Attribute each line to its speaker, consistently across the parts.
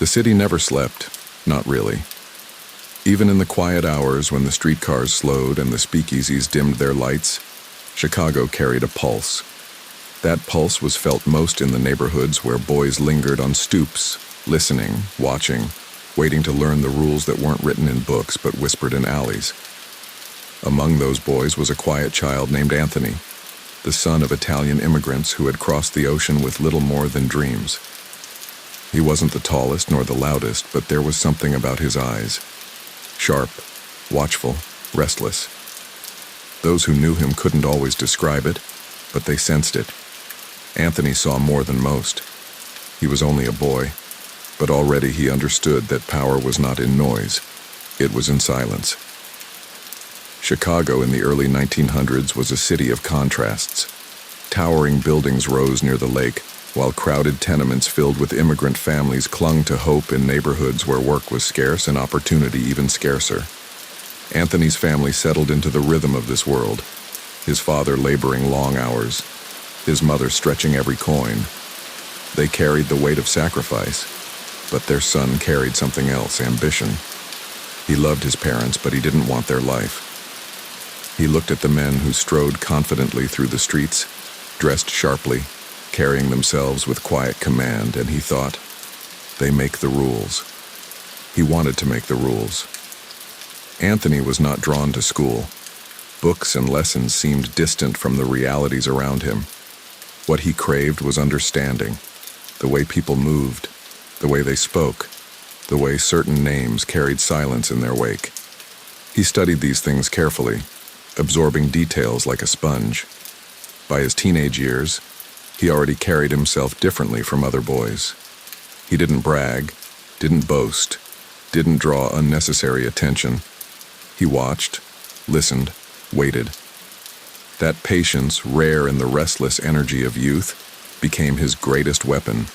Speaker 1: The city never slept, not really. Even in the quiet hours when the streetcars slowed and the speakeasies dimmed their lights, Chicago carried a pulse. That pulse was felt most in the neighborhoods where boys lingered on stoops, listening, watching, waiting to learn the rules that weren't written in books but whispered in alleys. Among those boys was a quiet child named Anthony, the son of Italian immigrants who had crossed the ocean with little more than dreams. He wasn't the tallest nor the loudest, but there was something about his eyes. Sharp, watchful, restless. Those who knew him couldn't always describe it, but they sensed it. Anthony saw more than most. He was only a boy, but already he understood that power was not in noise, it was in silence. Chicago in the early 1900s was a city of contrasts. Towering buildings rose near the lake, while crowded tenements filled with immigrant families clung to hope in neighborhoods where work was scarce and opportunity even scarcer. Anthony's family settled into the rhythm of this world, his father laboring long hours, his mother stretching every coin. They carried the weight of sacrifice, but their son carried something else, ambition. He loved his parents, but he didn't want their life. He looked at the men who strode confidently through the streets, dressed sharply, carrying themselves with quiet command, and he thought, they make the rules. He wanted to make the rules. Anthony was not drawn to school. Books and lessons seemed distant from the realities around him. What he craved was understanding, the way people moved, the way they spoke, the way certain names carried silence in their wake. He studied these things carefully, absorbing details like a sponge. By his teenage years, he already carried himself differently from other boys. He didn't brag, didn't boast, didn't draw unnecessary attention. He watched, listened, waited. That patience, rare in the restless energy of youth, became his greatest weapon.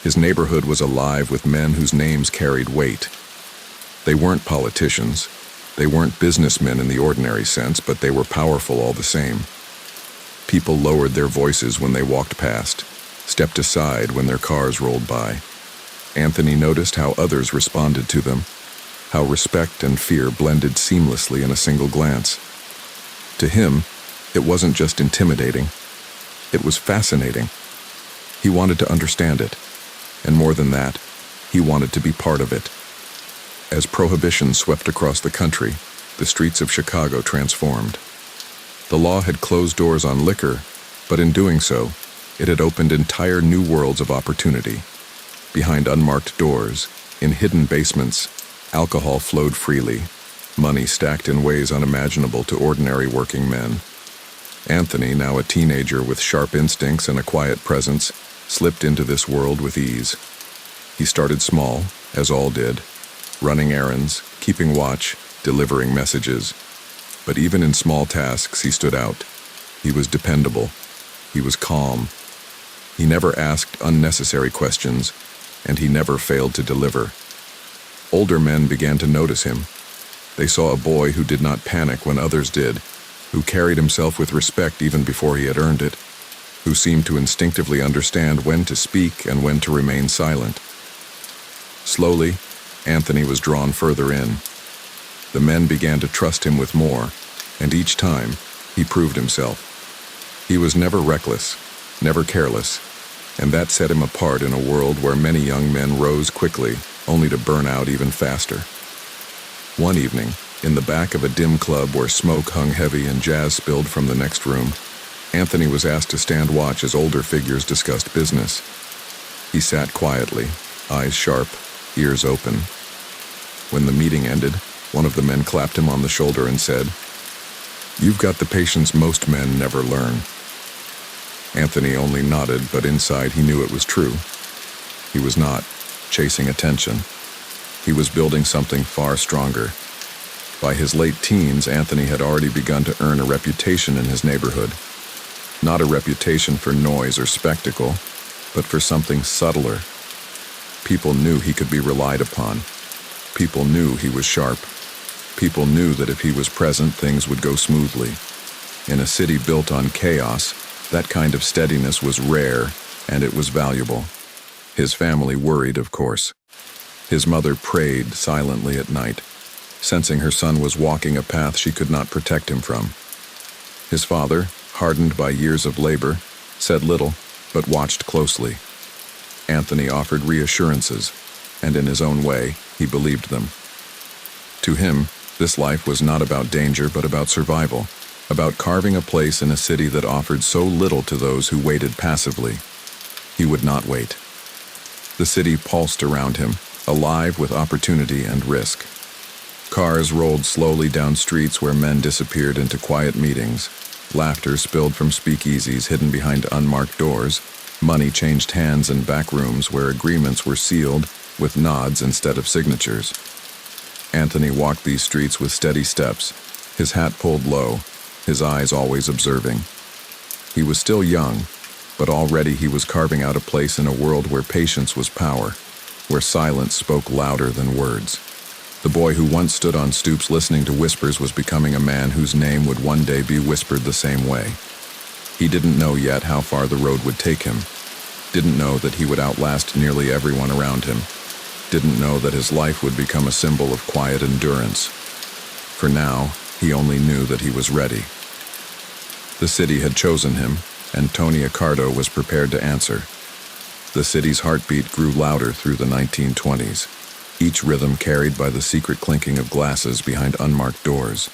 Speaker 1: His neighborhood was alive with men whose names carried weight. They weren't politicians. They weren't businessmen in the ordinary sense, but they were powerful all the same. People lowered their voices when they walked past, stepped aside when their cars rolled by. Anthony noticed how others responded to them, how respect and fear blended seamlessly in a single glance. To him, it wasn't just intimidating, it was fascinating. He wanted to understand it, and more than that, he wanted to be part of it. As prohibition swept across the country, the streets of Chicago transformed. The law had closed doors on liquor, but in doing so, it had opened entire new worlds of opportunity. Behind unmarked doors, in hidden basements, alcohol flowed freely, money stacked in ways unimaginable to ordinary working men. Anthony, now a teenager with sharp instincts and a quiet presence, slipped into this world with ease. He started small, as all did, running errands, keeping watch, delivering messages. But even in small tasks, he stood out. He was dependable. He was calm. He never asked unnecessary questions, and he never failed to deliver. Older men began to notice him. They saw a boy who did not panic when others did, who carried himself with respect even before he had earned it, who seemed to instinctively understand when to speak and when to remain silent. Slowly, Anthony was drawn further in. The men began to trust him with more, and each time, he proved himself. He was never reckless, never careless, and that set him apart in a world where many young men rose quickly, only to burn out even faster. One evening, in the back of a dim club where smoke hung heavy and jazz spilled from the next room, Anthony was asked to stand watch as older figures discussed business. He sat quietly, eyes sharp, ears open. When the meeting ended, one of the men clapped him on the shoulder and said, "You've got the patience most men never learn." Anthony only nodded, but inside he knew it was true. He was not chasing attention. He was building something far stronger. By his late teens, Anthony had already begun to earn a reputation in his neighborhood. Not a reputation for noise or spectacle, but for something subtler. People knew he could be relied upon. People knew he was sharp. People knew that if he was present, things would go smoothly. In a city built on chaos, that kind of steadiness was rare, and it was valuable. His family worried, of course. His mother prayed silently at night, sensing her son was walking a path she could not protect him from. His father, hardened by years of labor, said little, but watched closely. Anthony offered reassurances, and in his own way, he believed them. To him, this life was not about danger but about survival, about carving a place in a city that offered so little to those who waited passively. He would not wait. The city pulsed around him, alive with opportunity and risk. Cars rolled slowly down streets where men disappeared into quiet meetings. Laughter spilled from speakeasies hidden behind unmarked doors. Money changed hands in back rooms where agreements were sealed with nods instead of signatures. Anthony walked these streets with steady steps, his hat pulled low, his eyes always observing. He was still young, but already he was carving out a place in a world where patience was power, where silence spoke louder than words. The boy who once stood on stoops listening to whispers was becoming a man whose name would one day be whispered the same way. He didn't know yet how far the road would take him, didn't know that he would outlast nearly everyone around him, didn't know that his life would become a symbol of quiet endurance. For now, he only knew that he was ready. The city had chosen him, and Tony Accardo was prepared to answer. The city's heartbeat grew louder through the 1920s, each rhythm carried by the secret clinking of glasses behind unmarked doors.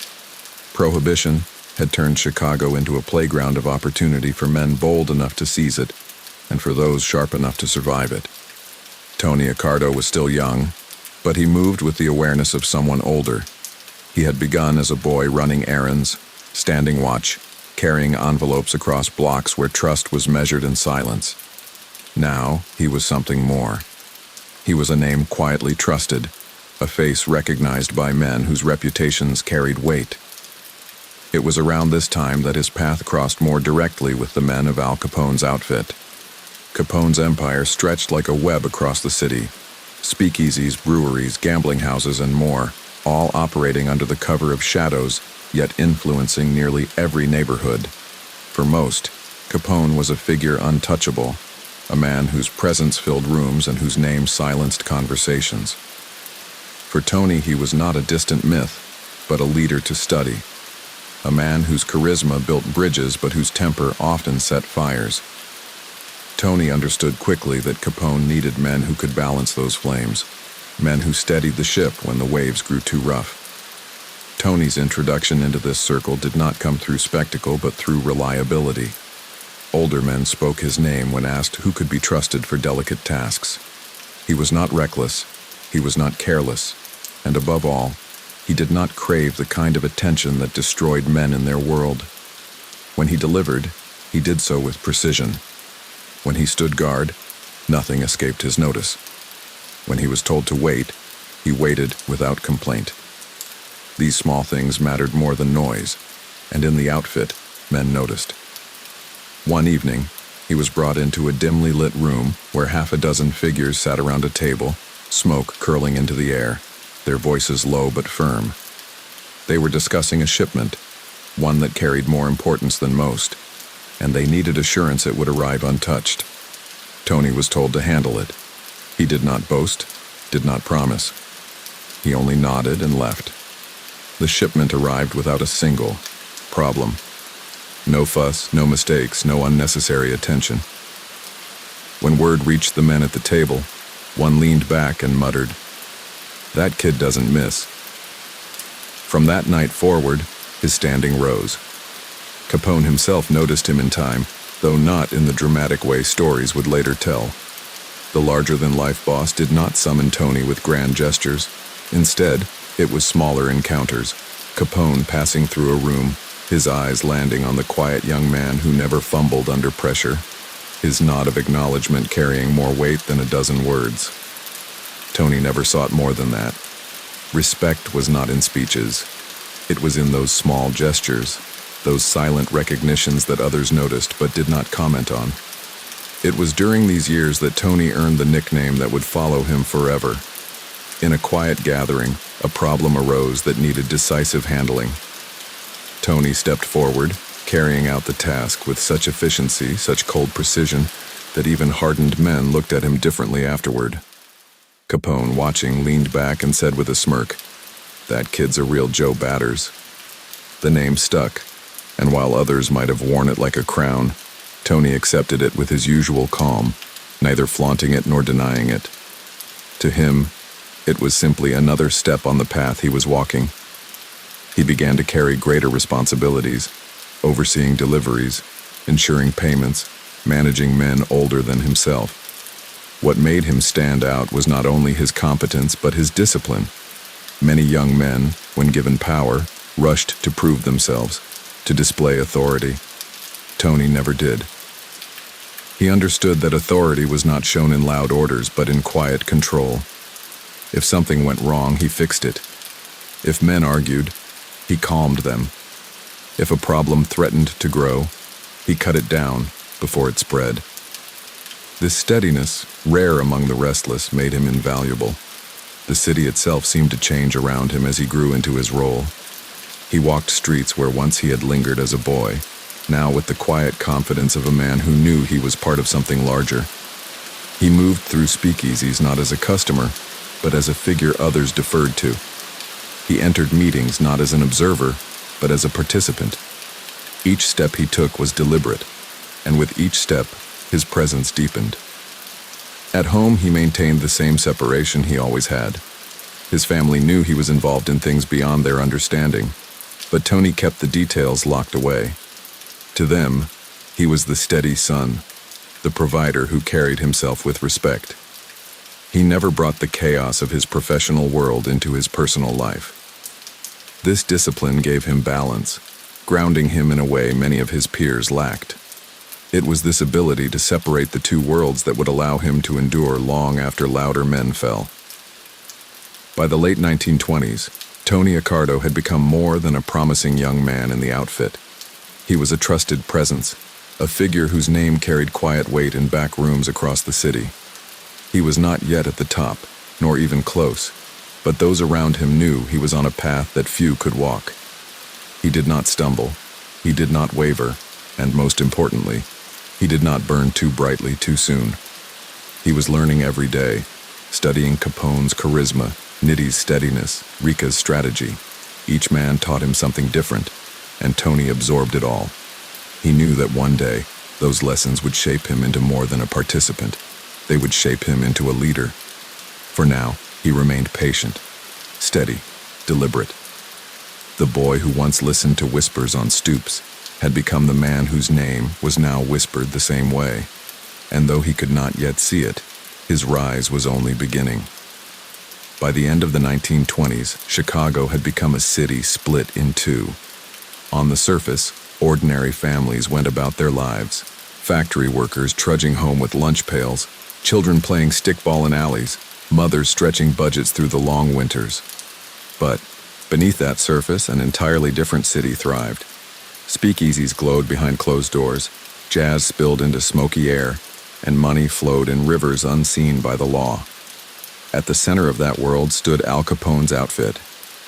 Speaker 1: Prohibition had turned Chicago into a playground of opportunity for men bold enough to seize it, and for those sharp enough to survive it. Tony Accardo was still young, but he moved with the awareness of someone older. He had begun as a boy running errands, standing watch, carrying envelopes across blocks where trust was measured in silence. Now, he was something more. He was a name quietly trusted, a face recognized by men whose reputations carried weight. It was around this time that his path crossed more directly with the men of Al Capone's outfit. Capone's empire stretched like a web across the city. Speakeasies, breweries, gambling houses, and more, all operating under the cover of shadows, yet influencing nearly every neighborhood. For most, Capone was a figure untouchable, a man whose presence filled rooms and whose name silenced conversations. For Tony, he was not a distant myth, but a leader to study. A man whose charisma built bridges but whose temper often set fires. Tony understood quickly that Capone needed men who could balance those flames, men who steadied the ship when the waves grew too rough. Tony's introduction into this circle did not come through spectacle but through reliability. Older men spoke his name when asked who could be trusted for delicate tasks. He was not reckless, he was not careless, and above all, he did not crave the kind of attention that destroyed men in their world. When he delivered, he did so with precision. When he stood guard, nothing escaped his notice. When he was told to wait, he waited without complaint. These small things mattered more than noise, and in the outfit, men noticed. One evening, he was brought into a dimly lit room where half a dozen figures sat around a table, smoke curling into the air, their voices low but firm. They were discussing a shipment, one that carried more importance than most, and they needed assurance it would arrive untouched. Tony was told to handle it. He did not boast, did not promise. He only nodded and left. The shipment arrived without a single problem. No fuss, no mistakes, no unnecessary attention. When word reached the men at the table, one leaned back and muttered, "That kid doesn't miss." From that night forward, his standing rose. Capone himself noticed him in time, though not in the dramatic way stories would later tell. The larger-than-life boss did not summon Tony with grand gestures. Instead, it was smaller encounters, Capone passing through a room, his eyes landing on the quiet young man who never fumbled under pressure, his nod of acknowledgement carrying more weight than a dozen words. Tony never sought more than that. Respect was not in speeches. It was in those small gestures, those silent recognitions that others noticed but did not comment on. It was during these years that Tony earned the nickname that would follow him forever. In a quiet gathering, a problem arose that needed decisive handling. Tony stepped forward, carrying out the task with such efficiency, such cold precision, that even hardened men looked at him differently afterward. Capone, watching, leaned back and said with a smirk, "That kid's a real Joe Batters." The name stuck, and while others might have worn it like a crown, Tony accepted it with his usual calm, neither flaunting it nor denying it. To him, it was simply another step on the path he was walking. He began to carry greater responsibilities, overseeing deliveries, ensuring payments, managing men older than himself. What made him stand out was not only his competence but his discipline. Many young men, when given power, rushed to prove themselves, to display authority. Tony never did. He understood that authority was not shown in loud orders but in quiet control. If something went wrong, he fixed it. If men argued, he calmed them. If a problem threatened to grow, he cut it down before it spread. This steadiness, rare among the restless, made him invaluable. The city itself seemed to change around him as he grew into his role. He walked streets where once he had lingered as a boy, now with the quiet confidence of a man who knew he was part of something larger. He moved through speakeasies not as a customer, but as a figure others deferred to. He entered meetings not as an observer, but as a participant. Each step he took was deliberate, and with each step, his presence deepened. At home, he maintained the same separation he always had. His family knew he was involved in things beyond their understanding, but Tony kept the details locked away. To them, he was the steady son, the provider who carried himself with respect. He never brought the chaos of his professional world into his personal life. This discipline gave him balance, grounding him in a way many of his peers lacked. It was this ability to separate the two worlds that would allow him to endure long after louder men fell. By the late 1920s, Tony Accardo had become more than a promising young man in the outfit. He was a trusted presence, a figure whose name carried quiet weight in back rooms across the city. He was not yet at the top, nor even close, but those around him knew he was on a path that few could walk. He did not stumble, he did not waver, and most importantly, he did not burn too brightly too soon. He was learning every day, studying Capone's charisma, Nitty's steadiness, Rika's strategy. Each man taught him something different, and Tony absorbed it all. He knew that one day, those lessons would shape him into more than a participant. They would shape him into a leader. For now, he remained patient, steady, deliberate. The boy who once listened to whispers on stoops had become the man whose name was now whispered the same way, and though he could not yet see it, his rise was only beginning. By the end of the 1920s, Chicago had become a city split in two. On the surface, ordinary families went about their lives, factory workers trudging home with lunch pails, children playing stickball in alleys, mothers stretching budgets through the long winters. But beneath that surface, an entirely different city thrived. Speakeasies glowed behind closed doors, jazz spilled into smoky air, and money flowed in rivers unseen by the law. At the center of that world stood Al Capone's outfit,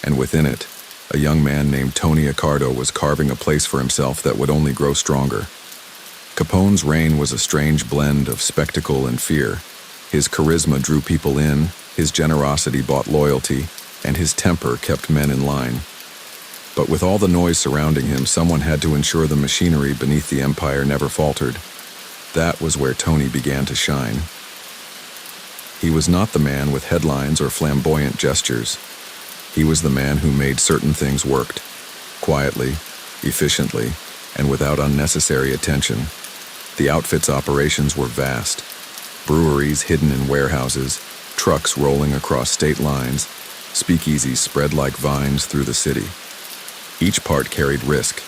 Speaker 1: and within it, a young man named Tony Accardo was carving a place for himself that would only grow stronger. Capone's reign was a strange blend of spectacle and fear. His charisma drew people in, his generosity bought loyalty, and his temper kept men in line. But with all the noise surrounding him, someone had to ensure the machinery beneath the empire never faltered. That was where Tony began to shine. He was not the man with headlines or flamboyant gestures. He was the man who made certain things worked, quietly, efficiently, and without unnecessary attention. The outfit's operations were vast. Breweries hidden in warehouses, trucks rolling across state lines, speakeasies spread like vines through the city. Each part carried risk,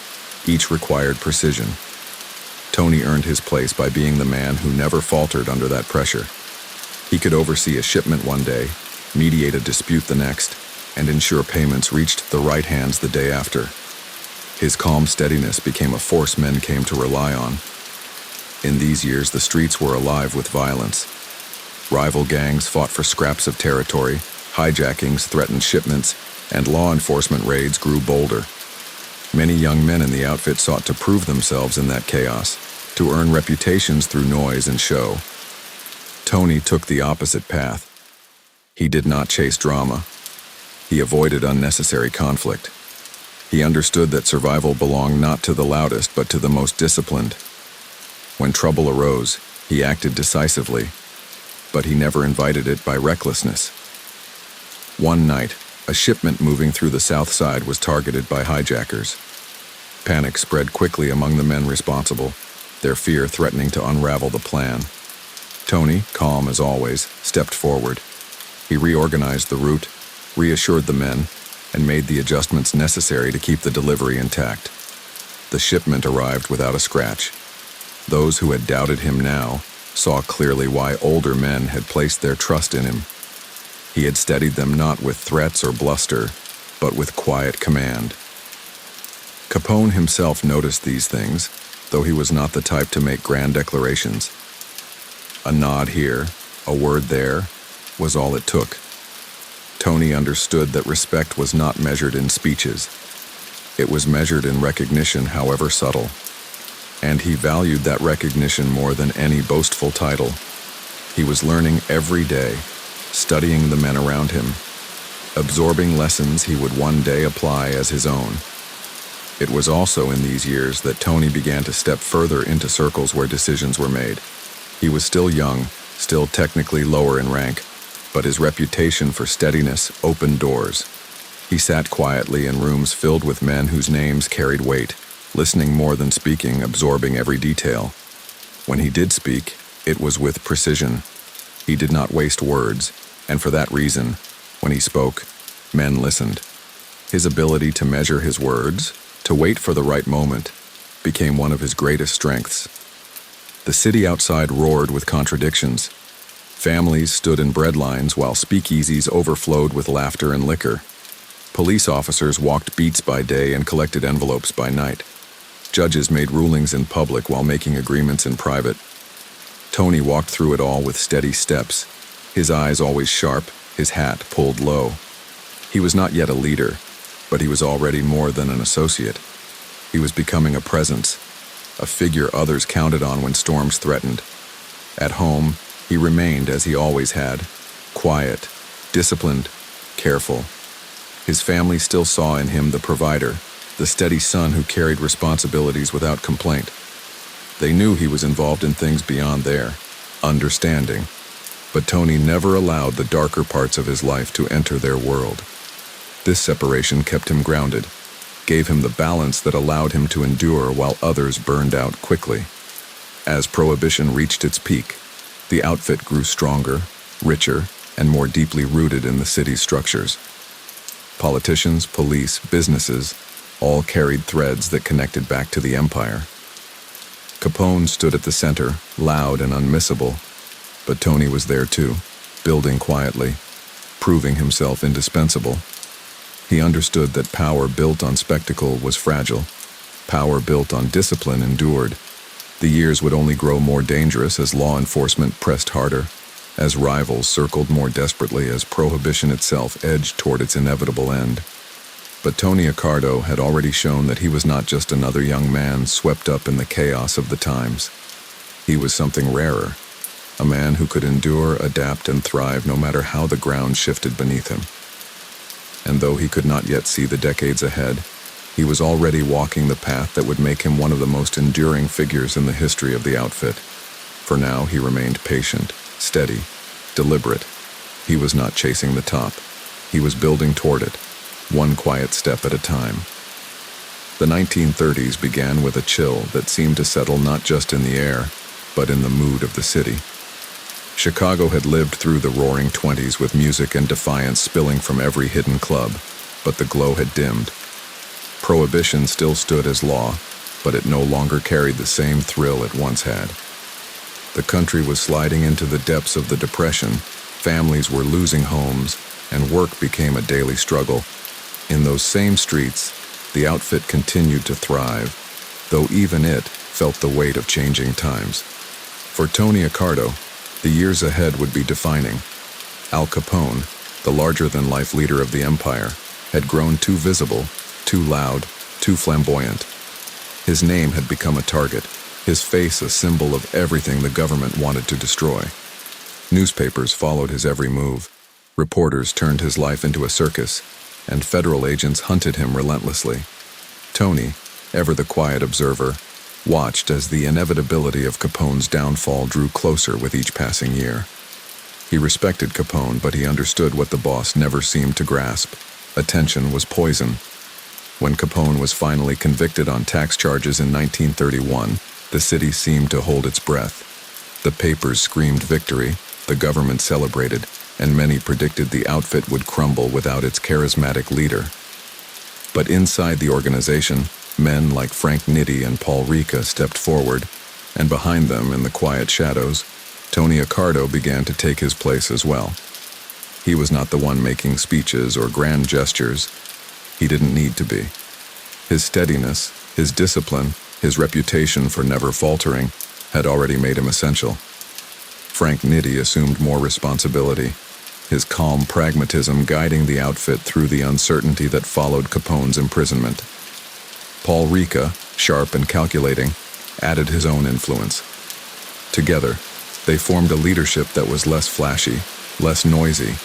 Speaker 1: each required precision. Tony earned his place by being the man who never faltered under that pressure. He could oversee a shipment one day, mediate a dispute the next, and ensure payments reached the right hands the day after. His calm steadiness became a force men came to rely on. In these years, the streets were alive with violence. Rival gangs fought for scraps of territory, hijackings threatened shipments, and law enforcement raids grew bolder. Many young men in the outfit sought to prove themselves in that chaos, to earn reputations through noise and show. Tony took the opposite path. He did not chase drama. He avoided unnecessary conflict. He understood that survival belonged not to the loudest but to the most disciplined. When trouble arose, he acted decisively, but he never invited it by recklessness. One night, a shipment moving through the south side was targeted by hijackers. Panic spread quickly among the men responsible, their fear threatening to unravel the plan. Tony, calm as always, stepped forward. He reorganized the route, reassured the men, and made the adjustments necessary to keep the delivery intact. The shipment arrived without a scratch. Those who had doubted him now saw clearly why older men had placed their trust in him. He had steadied them not with threats or bluster, but with quiet command. Capone himself noticed these things, though he was not the type to make grand declarations. A nod here, a word there, was all it took. Tony understood that respect was not measured in speeches. It was measured in recognition, however subtle. And he valued that recognition more than any boastful title. He was learning every day, studying the men around him, absorbing lessons he would one day apply as his own. It was also in these years that Tony began to step further into circles where decisions were made. He was still young, still technically lower in rank, but his reputation for steadiness opened doors. He sat quietly in rooms filled with men whose names carried weight, listening more than speaking, absorbing every detail. When he did speak, it was with precision. He did not waste words, and for that reason, when he spoke, men listened. His ability to measure his words, to wait for the right moment, became one of his greatest strengths. The city outside roared with contradictions. Families stood in bread lines while speakeasies overflowed with laughter and liquor. Police officers walked beats by day and collected envelopes by night. Judges made rulings in public while making agreements in private. Tony walked through it all with steady steps, his eyes always sharp, his hat pulled low. He was not yet a leader, but he was already more than an associate. He was becoming a presence, a figure others counted on when storms threatened. At home, he remained as he always had, quiet, disciplined, careful. His family still saw in him the provider, the steady son who carried responsibilities without complaint. They knew he was involved in things beyond their understanding, but Tony never allowed the darker parts of his life to enter their world. This separation kept him grounded, gave him the balance that allowed him to endure while others burned out quickly. As Prohibition reached its peak, the outfit grew stronger, richer, and more deeply rooted in the city's structures. Politicians, police, businesses, all carried threads that connected back to the empire. Capone stood at the center, loud and unmissable, but Tony was there too, building quietly, proving himself indispensable. He understood that power built on spectacle was fragile. Power built on discipline endured. The years would only grow more dangerous as law enforcement pressed harder, as rivals circled more desperately, as Prohibition itself edged toward its inevitable end. But Tony Accardo had already shown that he was not just another young man swept up in the chaos of the times. He was something rarer, a man who could endure, adapt, and thrive no matter how the ground shifted beneath him. And though he could not yet see the decades ahead, he was already walking the path that would make him one of the most enduring figures in the history of the outfit. For now, he remained patient, steady, deliberate. He was not chasing the top. He was building toward it, one quiet step at a time. The 1930s began with a chill that seemed to settle not just in the air, but in the mood of the city. Chicago had lived through the roaring 20s with music and defiance spilling from every hidden club, but the glow had dimmed. Prohibition still stood as law, but it no longer carried the same thrill it once had. The country was sliding into the depths of the Depression, families were losing homes, and work became a daily struggle. In those same streets, the outfit continued to thrive, though even it felt the weight of changing times. For Tony Accardo, the years ahead would be defining. Al Capone, the larger-than-life leader of the empire, had grown too visible, too loud, too flamboyant. His name had become a target, his face a symbol of everything the government wanted to destroy. Newspapers followed his every move. Reporters turned his life into a circus, and federal agents hunted him relentlessly. Tony, ever the quiet observer, watched as the inevitability of Capone's downfall drew closer with each passing year. He respected Capone, but he understood what the boss never seemed to grasp. Attention was poison. When Capone was finally convicted on tax charges in 1931, the city seemed to hold its breath. The papers screamed victory, the government celebrated, and many predicted the outfit would crumble without its charismatic leader. But inside the organization, men like Frank Nitti and Paul Ricca stepped forward, and behind them, in the quiet shadows, Tony Accardo began to take his place as well. He was not the one making speeches or grand gestures. He didn't need to be. His steadiness, his discipline, his reputation for never faltering had already made him essential. Frank Nitti assumed more responsibility, his calm pragmatism guiding the outfit through the uncertainty that followed Capone's imprisonment. Paul Ricca, sharp and calculating, added his own influence. Together, they formed a leadership that was less flashy, less noisy,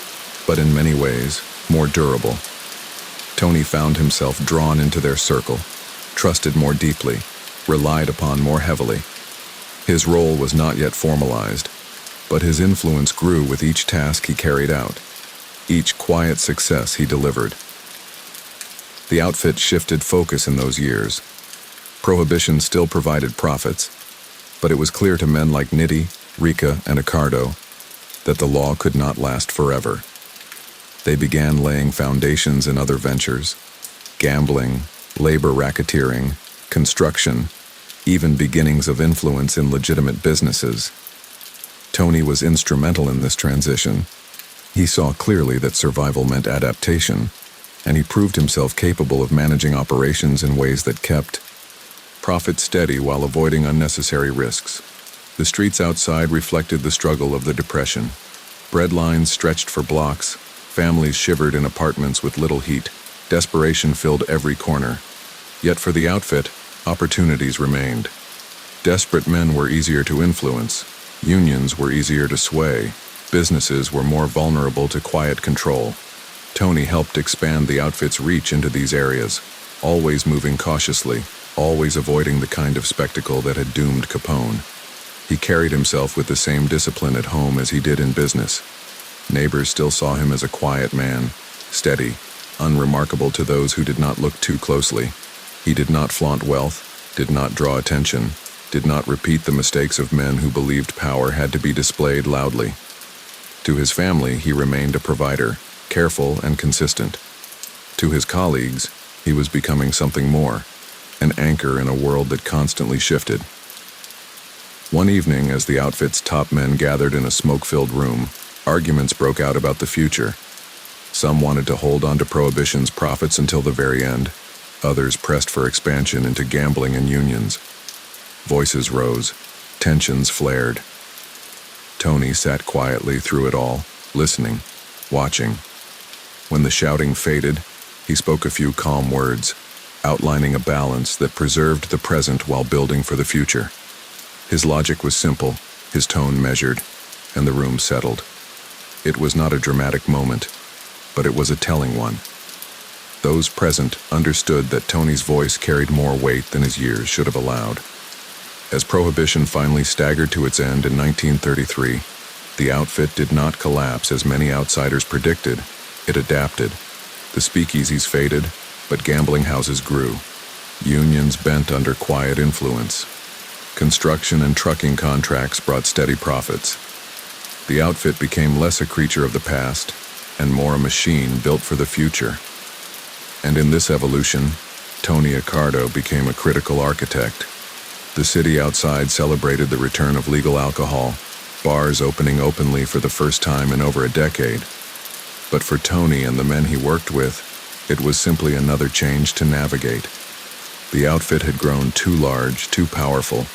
Speaker 1: but in many ways, more durable. Tony found himself drawn into their circle, trusted more deeply, relied upon more heavily. His role was not yet formalized, but his influence grew with each task he carried out, each quiet success he delivered. The outfit shifted focus in those years. Prohibition still provided profits, but it was clear to men like Nitti, Ricca, and Accardo that the law could not last forever. They began laying foundations in other ventures: gambling, labor racketeering, construction, even beginnings of influence in legitimate businesses. Tony was instrumental in this transition. He saw clearly that survival meant adaptation, and he proved himself capable of managing operations in ways that kept profit steady while avoiding unnecessary risks. The streets outside reflected the struggle of the Depression. Bread lines stretched for blocks, families shivered in apartments with little heat, desperation filled every corner. Yet for the outfit, opportunities remained. Desperate men were easier to influence, unions were easier to sway, businesses were more vulnerable to quiet control. Tony helped expand the outfit's reach into these areas, always moving cautiously, always avoiding the kind of spectacle that had doomed Capone. He carried himself with the same discipline at home as he did in business. Neighbors still saw him as a quiet man, steady, unremarkable to those who did not look too closely. He did not flaunt wealth, did not draw attention, did not repeat the mistakes of men who believed power had to be displayed loudly. To his family, he remained a provider, careful and consistent. To his colleagues, he was becoming something more, an anchor in a world that constantly shifted. One evening, as the outfit's top men gathered in a smoke-filled room, arguments broke out about the future. Some wanted to hold on to Prohibition's profits until the very end. Others pressed for expansion into gambling and unions. Voices rose, tensions flared. Tony sat quietly through it all, listening, watching. When the shouting faded, he spoke a few calm words, outlining a balance that preserved the present while building for the future. His logic was simple, his tone measured, and the room settled. It was not a dramatic moment, but it was a telling one. Those present understood that Tony's voice carried more weight than his years should have allowed. As Prohibition finally staggered to its end in 1933, the outfit did not collapse as many outsiders predicted. It adapted. The speakeasies faded, but gambling houses grew. Unions bent under quiet influence. Construction and trucking contracts brought steady profits. The outfit became less a creature of the past and more a machine built for the future. And in this evolution, Tony Accardo became a critical architect. The city outside celebrated the return of legal alcohol, bars opening openly for the first time in over a decade. But for Tony and the men he worked with, it was simply another change to navigate. The outfit had grown too large, too powerful,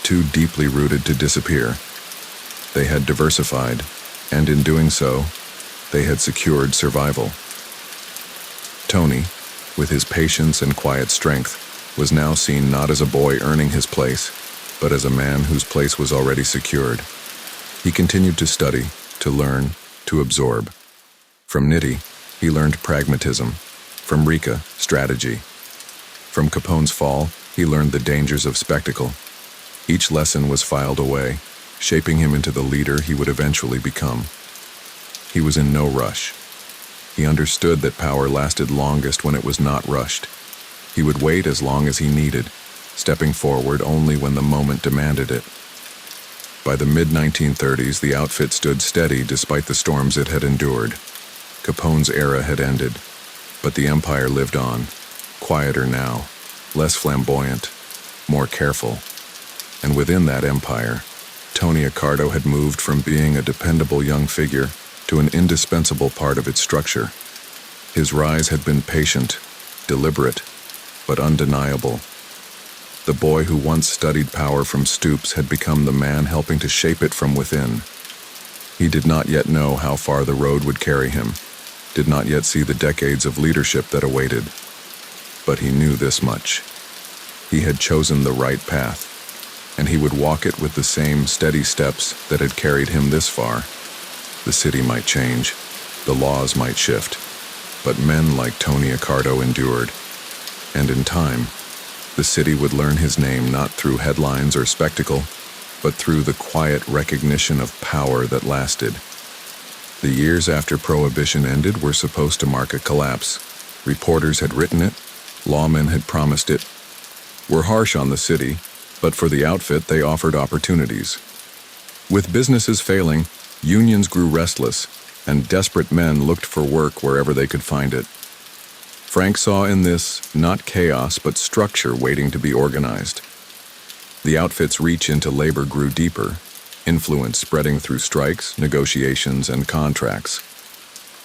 Speaker 1: too deeply rooted to disappear. They had diversified, and in doing so, they had secured survival. Tony, with his patience and quiet strength, was now seen not as a boy earning his place, but as a man whose place was already secured. He continued to study, to learn, to absorb. From Nitti, he learned pragmatism. From Rika, strategy. From Capone's fall, he learned the dangers of spectacle. Each lesson was filed away, shaping him into the leader he would eventually become. He was in no rush. He understood that power lasted longest when it was not rushed. He would wait as long as he needed, stepping forward only when the moment demanded it. By the mid-1930s, the outfit stood steady despite the storms it had endured. Capone's era had ended, but the empire lived on, quieter now, less flamboyant, more careful. And within that empire, Tony Accardo had moved from being a dependable young figure to an indispensable part of its structure. His rise had been patient, deliberate, but undeniable. The boy who once studied power from stoops had become the man helping to shape it from within. He did not yet know how far the road would carry him, did not yet see the decades of leadership that awaited. But he knew this much. He had chosen the right path, and he would walk it with the same steady steps that had carried him this far. The city might change, the laws might shift, but men like Tony Accardo endured. And in time, the city would learn his name not through headlines or spectacle, but through the quiet recognition of power that lasted. The years after Prohibition ended were supposed to mark a collapse. Reporters had written it, lawmen had promised it. Were harsh on the city, but for the outfit they offered opportunities. With businesses failing, unions grew restless, and desperate men looked for work wherever they could find it. Frank saw in this not chaos but structure waiting to be organized. The outfit's reach into labor grew deeper, influence spreading through strikes, negotiations, and contracts.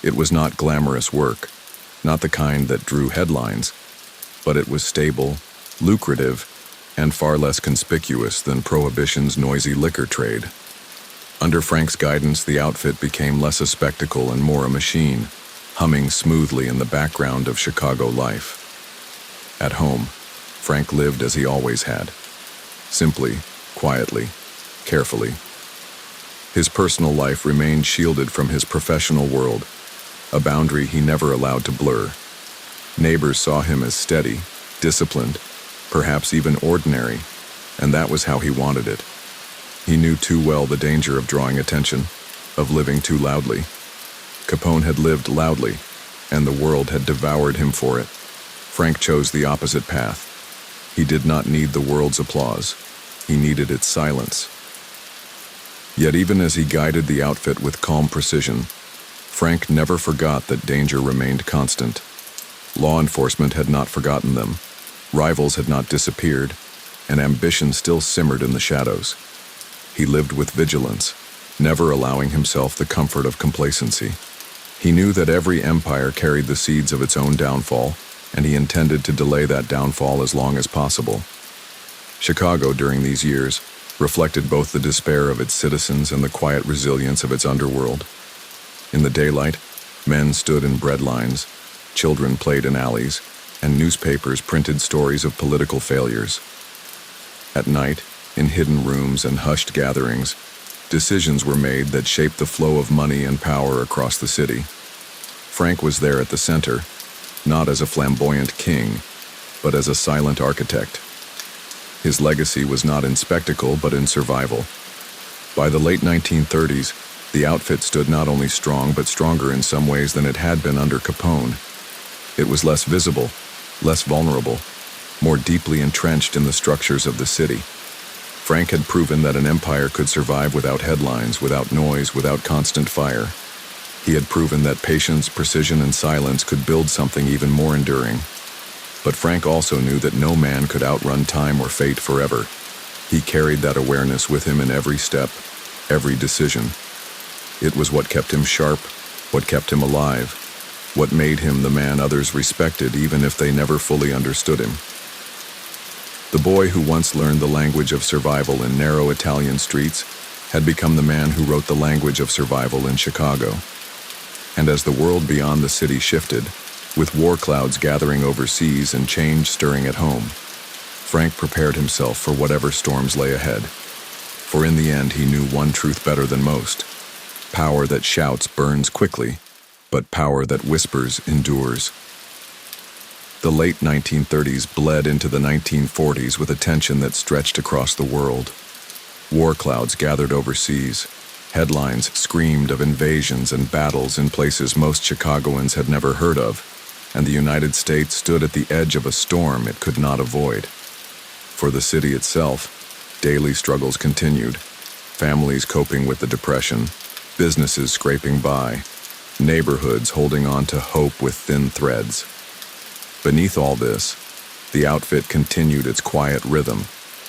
Speaker 1: It was not glamorous work, not the kind that drew headlines, but it was stable, lucrative, and far less conspicuous than Prohibition's noisy liquor trade. Under Frank's guidance, the outfit became less a spectacle and more a machine, humming smoothly in the background of Chicago life. At home, Frank lived as he always had, simply, quietly, carefully. His personal life remained shielded from his professional world, a boundary he never allowed to blur. Neighbors saw him as steady, disciplined, perhaps even ordinary, and that was how he wanted it. He knew too well the danger of drawing attention, of living too loudly. Capone had lived loudly, and the world had devoured him for it. Frank chose the opposite path. He did not need the world's applause. He needed its silence. Yet even as he guided the outfit with calm precision, Frank never forgot that danger remained constant. Law enforcement had not forgotten them. Rivals had not disappeared, and ambition still simmered in the shadows. He lived with vigilance, never allowing himself the comfort of complacency. He knew that every empire carried the seeds of its own downfall, and he intended to delay that downfall as long as possible. Chicago, during these years, reflected both the despair of its citizens and the quiet resilience of its underworld. In the daylight, men stood in bread lines, children played in alleys, and newspapers printed stories of political failures. At night, in hidden rooms and hushed gatherings, decisions were made that shaped the flow of money and power across the city. Frank was there at the center, not as a flamboyant king, but as a silent architect. His legacy was not in spectacle, but in survival. By the late 1930s, the outfit stood not only strong, but stronger in some ways than it had been under Capone. It was less visible, less vulnerable, more deeply entrenched in the structures of the city. Frank had proven that an empire could survive without headlines, without noise, without constant fire. He had proven that patience, precision, and silence could build something even more enduring. But Frank also knew that no man could outrun time or fate forever. He carried that awareness with him in every step, every decision. It was what kept him sharp, what kept him alive, what made him the man others respected even if they never fully understood him. The boy who once learned the language of survival in narrow Italian streets had become the man who wrote the language of survival in Chicago. And as the world beyond the city shifted, with war clouds gathering overseas and change stirring at home, Frank prepared himself for whatever storms lay ahead. For in the end, he knew one truth better than most: power that shouts burns quickly, but power that whispers endures. The late 1930s bled into the 1940s with a tension that stretched across the world. War clouds gathered overseas. Headlines screamed of invasions and battles in places most Chicagoans had never heard of, and the United States stood at the edge of a storm it could not avoid. For the city itself, daily struggles continued. Families coping with the depression, businesses scraping by, neighborhoods holding on to hope with thin threads. Beneath all this, the outfit continued its quiet rhythm,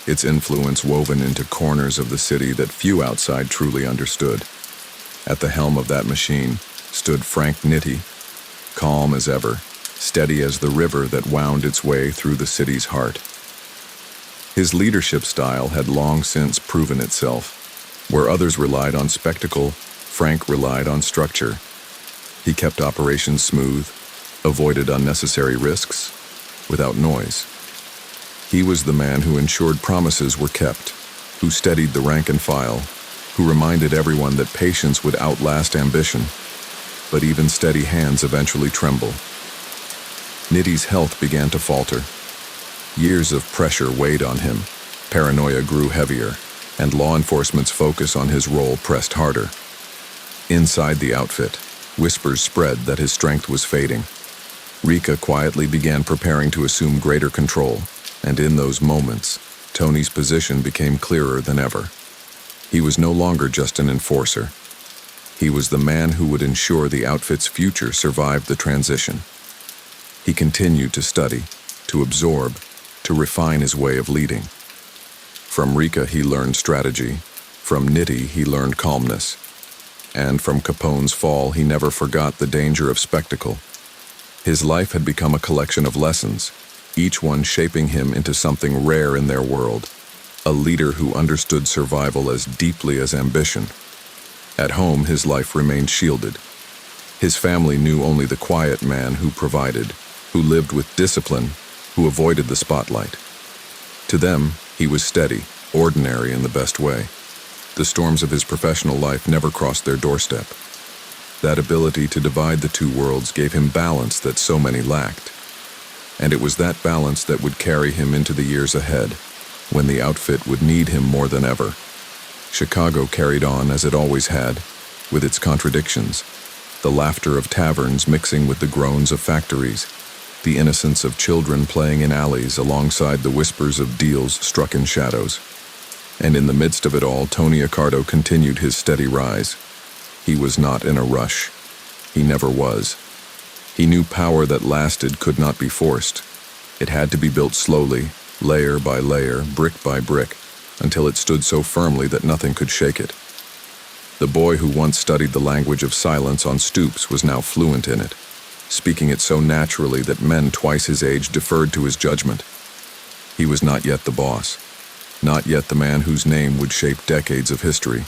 Speaker 1: its influence woven into corners of the city that few outside truly understood. At the helm of that machine stood Frank Nitti, calm as ever, steady as the river that wound its way through the city's heart. His leadership style had long since proven itself. Where others relied on spectacle, Frank relied on structure. He kept operations smooth, avoided unnecessary risks, without noise. He was the man who ensured promises were kept, who steadied the rank and file, who reminded everyone that patience would outlast ambition. But even steady hands eventually tremble. Nitti's health began to falter. Years of pressure weighed on him, paranoia grew heavier, and law enforcement's focus on his role pressed harder. Inside the outfit, whispers spread that his strength was fading. Rika quietly began preparing to assume greater control, and in those moments, Tony's position became clearer than ever. He was no longer just an enforcer. He was the man who would ensure the outfit's future survived the transition. He continued to study, to absorb, to refine his way of leading. From Rika he learned strategy, from Nitti he learned calmness, and from Capone's fall he never forgot the danger of spectacle. His life had become a collection of lessons, each one shaping him into something rare in their world, a leader who understood survival as deeply as ambition. At home his life remained shielded. His family knew only the quiet man who provided, who lived with discipline, who avoided the spotlight. To them, he was steady, ordinary in the best way. The storms of his professional life never crossed their doorstep. That ability to divide the two worlds gave him balance that so many lacked. And it was that balance that would carry him into the years ahead, when the outfit would need him more than ever. Chicago carried on as it always had, with its contradictions, the laughter of taverns mixing with the groans of factories, the innocence of children playing in alleys alongside the whispers of deals struck in shadows. And in the midst of it all, Tony Accardo continued his steady rise. He was not in a rush. He never was. He knew power that lasted could not be forced. It had to be built slowly, layer by layer, brick by brick, until it stood so firmly that nothing could shake it. The boy who once studied the language of silence on stoops was now fluent in it, speaking it so naturally that men twice his age deferred to his judgment. He was not yet the boss, not yet the man whose name would shape decades of history.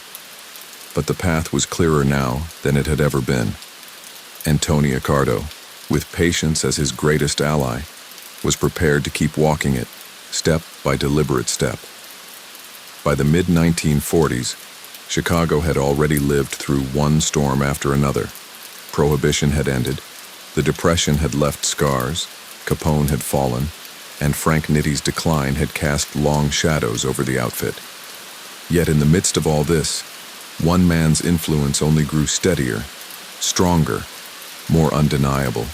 Speaker 1: But the path was clearer now than it had ever been. And Tony Accardo, with patience as his greatest ally, was prepared to keep walking it, step by deliberate step. By the mid-1940s, Chicago had already lived through one storm after another. Prohibition had ended, the Depression had left scars, Capone had fallen, and Frank Nitti's decline had cast long shadows over the outfit. Yet in the midst of all this, one man's influence only grew steadier, stronger, more undeniable.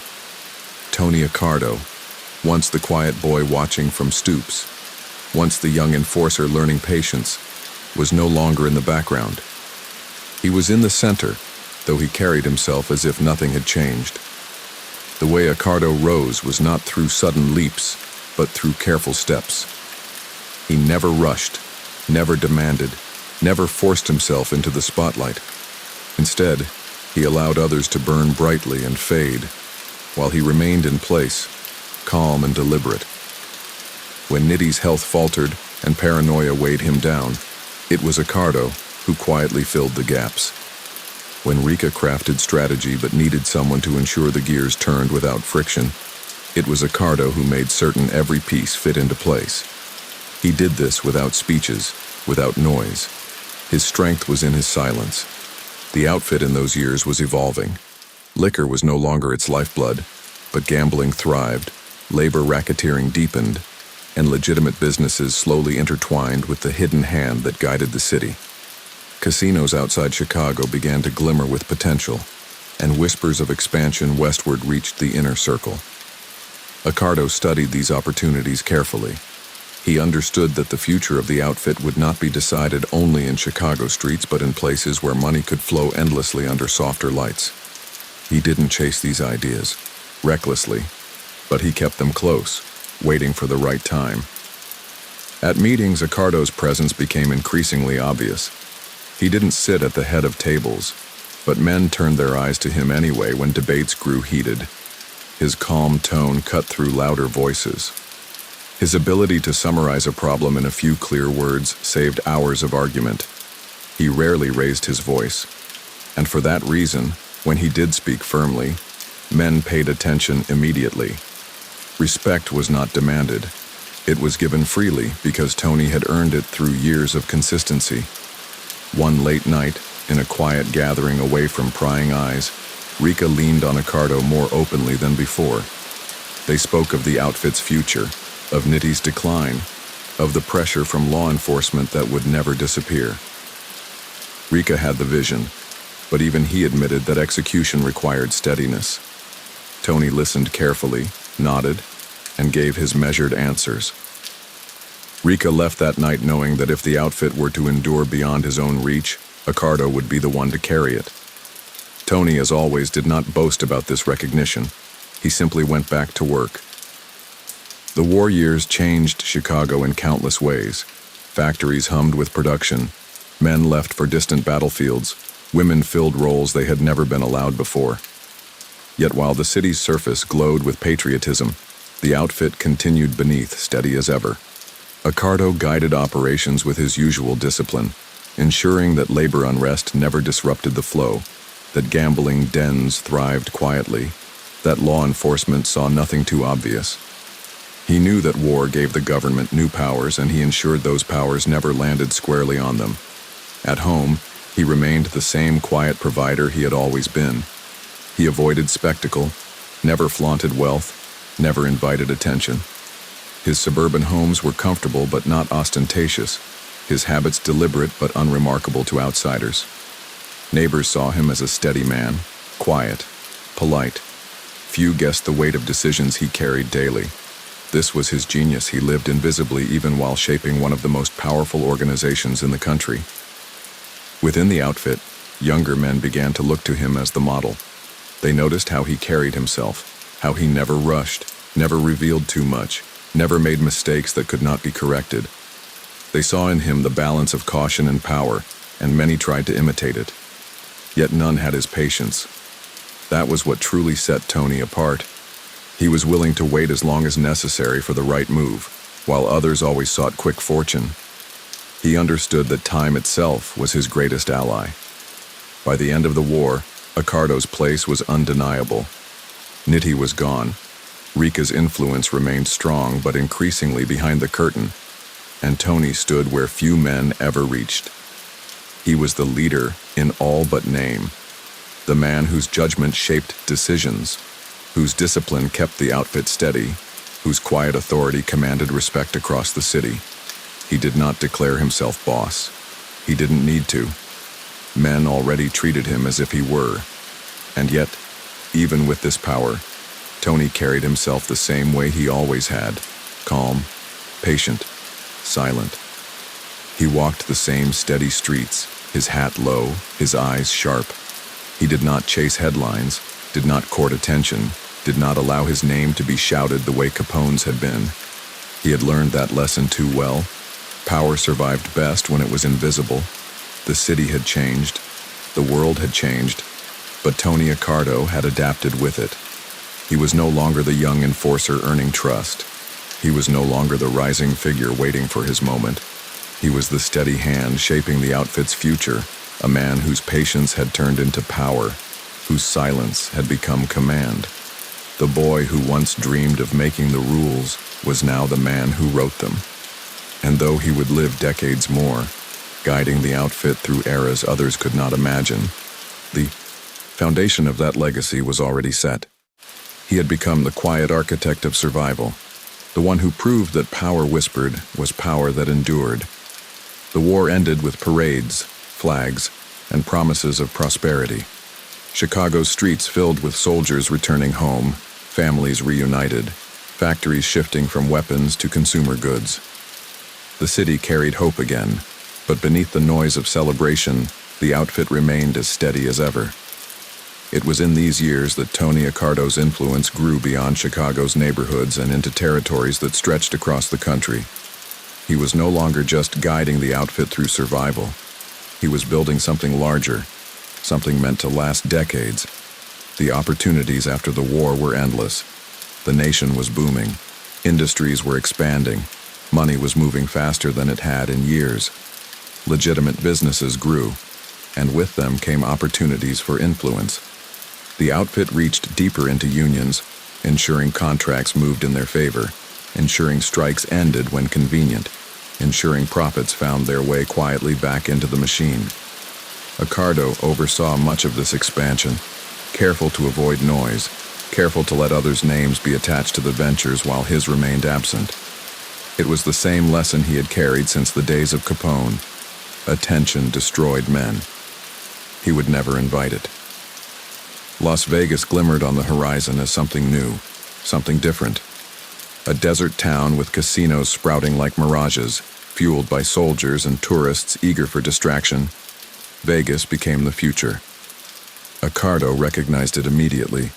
Speaker 1: Tony Accardo, once the quiet boy watching from stoops, once the young enforcer learning patience, was no longer in the background. He was in the center, though he carried himself as if nothing had changed. The way Accardo rose was not through sudden leaps, but through careful steps. He never rushed, never demanded, never forced himself into the spotlight. Instead, he allowed others to burn brightly and fade, while he remained in place, calm and deliberate. When Nitti's health faltered and paranoia weighed him down, it was Accardo who quietly filled the gaps. When Rika crafted strategy but needed someone to ensure the gears turned without friction, it was Accardo who made certain every piece fit into place. He did this without speeches, without noise. His strength was in his silence. The outfit in those years was evolving. Liquor was no longer its lifeblood, but gambling thrived, labor racketeering deepened, and legitimate businesses slowly intertwined with the hidden hand that guided the city. Casinos outside Chicago began to glimmer with potential, and whispers of expansion westward reached the inner circle. Accardo studied these opportunities carefully. He understood that the future of the outfit would not be decided only in Chicago streets but in places where money could flow endlessly under softer lights. He didn't chase these ideas recklessly, but he kept them close, waiting for the right time. At meetings, Accardo's presence became increasingly obvious. He didn't sit at the head of tables, but men turned their eyes to him anyway when debates grew heated. His calm tone cut through louder voices. His ability to summarize a problem in a few clear words saved hours of argument. He rarely raised his voice, and for that reason, when he did speak firmly, men paid attention immediately. Respect was not demanded. It was given freely because Tony had earned it through years of consistency. One late night, in a quiet gathering away from prying eyes, Rika leaned on Accardo more openly than before. They spoke of the outfit's future, of Nitty's decline, of the pressure from law enforcement that would never disappear. Rika had the vision, but even he admitted that execution required steadiness. Tony listened carefully, nodded, and gave his measured answers. Rika left that night knowing that if the outfit were to endure beyond his own reach, Accardo would be the one to carry it. Tony, as always, did not boast about this recognition. He simply went back to work. The war years changed Chicago in countless ways. Factories hummed with production. Men left for distant battlefields. Women filled roles they had never been allowed before. Yet while the city's surface glowed with patriotism, the outfit continued beneath, steady as ever. Accardo guided operations with his usual discipline, ensuring that labor unrest never disrupted the flow, that gambling dens thrived quietly, that law enforcement saw nothing too obvious. He knew that war gave the government new powers, and he ensured those powers never landed squarely on them. At home, he remained the same quiet provider he had always been. He avoided spectacle, never flaunted wealth, never invited attention. His suburban homes were comfortable but not ostentatious, his habits deliberate but unremarkable to outsiders. Neighbors saw him as a steady man, quiet, polite. Few guessed the weight of decisions he carried daily. This was his genius. He lived invisibly even while shaping one of the most powerful organizations in the country. Within the outfit, younger men began to look to him as the model. They noticed how he carried himself, how he never rushed, never revealed too much, never made mistakes that could not be corrected. They saw in him the balance of caution and power, and many tried to imitate it. Yet none had his patience. That was what truly set Tony apart. He was willing to wait as long as necessary for the right move, while others always sought quick fortune. He understood that time itself was his greatest ally. By the end of the war, Accardo's place was undeniable. Nitty was gone. Rika's influence remained strong but increasingly behind the curtain, and Tony stood where few men ever reached. He was the leader in all but name, the man whose judgment shaped decisions, whose discipline kept the outfit steady, whose quiet authority commanded respect across the city. He did not declare himself boss. He didn't need to. Men already treated him as if he were. And yet, even with this power, Tony carried himself the same way he always had, calm, patient, silent. He walked the same steady streets, his hat low, his eyes sharp. He did not chase headlines, did not court attention, did not allow his name to be shouted the way Capone's had been. He had learned that lesson too well. Power survived best when it was invisible. The city had changed, the world had changed, but Tony Accardo had adapted with it. He was no longer the young enforcer earning trust. He was no longer the rising figure waiting for his moment. He was the steady hand shaping the outfit's future, a man whose patience had turned into power, whose silence had become command. The boy who once dreamed of making the rules was now the man who wrote them. And though he would live decades more, guiding the outfit through eras others could not imagine, the foundation of that legacy was already set. He had become the quiet architect of survival, the one who proved that power whispered was power that endured. The war ended with parades, flags, and promises of prosperity. Chicago's streets filled with soldiers returning home, families reunited, factories shifting from weapons to consumer goods. The city carried hope again, but beneath the noise of celebration, the outfit remained as steady as ever. It was in these years that Tony Accardo's influence grew beyond Chicago's neighborhoods and into territories that stretched across the country. He was no longer just guiding the outfit through survival. He was building something larger, something meant to last decades. The opportunities after the war were endless. The nation was booming. Industries were expanding. Money was moving faster than it had in years. Legitimate businesses grew, and with them came opportunities for influence. The outfit reached deeper into unions, ensuring contracts moved in their favor, ensuring strikes ended when convenient, ensuring profits found their way quietly back into the machine. Accardo oversaw much of this expansion, careful to avoid noise, careful to let others' names be attached to the ventures while his remained absent. It was the same lesson he had carried since the days of Capone. Attention destroyed men. He would never invite it. Las Vegas glimmered on the horizon as something new, something different. A desert town with casinos sprouting like mirages, fueled by soldiers and tourists eager for distraction. Vegas became the future. Accardo recognized it immediately.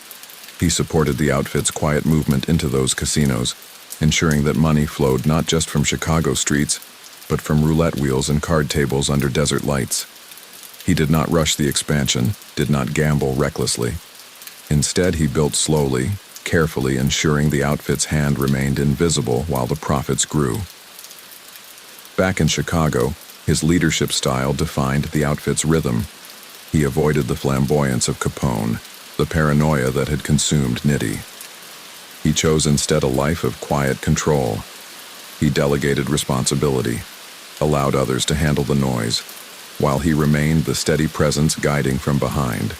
Speaker 1: He supported the outfit's quiet movement into those casinos, ensuring that money flowed not just from Chicago streets, but from roulette wheels and card tables under desert lights. He did not rush the expansion, did not gamble recklessly. Instead, he built slowly, carefully ensuring the outfit's hand remained invisible while the profits grew. Back in Chicago, his leadership style defined the outfit's rhythm. He avoided the flamboyance of Capone, the paranoia that had consumed Nitti. He chose instead a life of quiet control. He delegated responsibility, allowed others to handle the noise, while he remained the steady presence guiding from behind.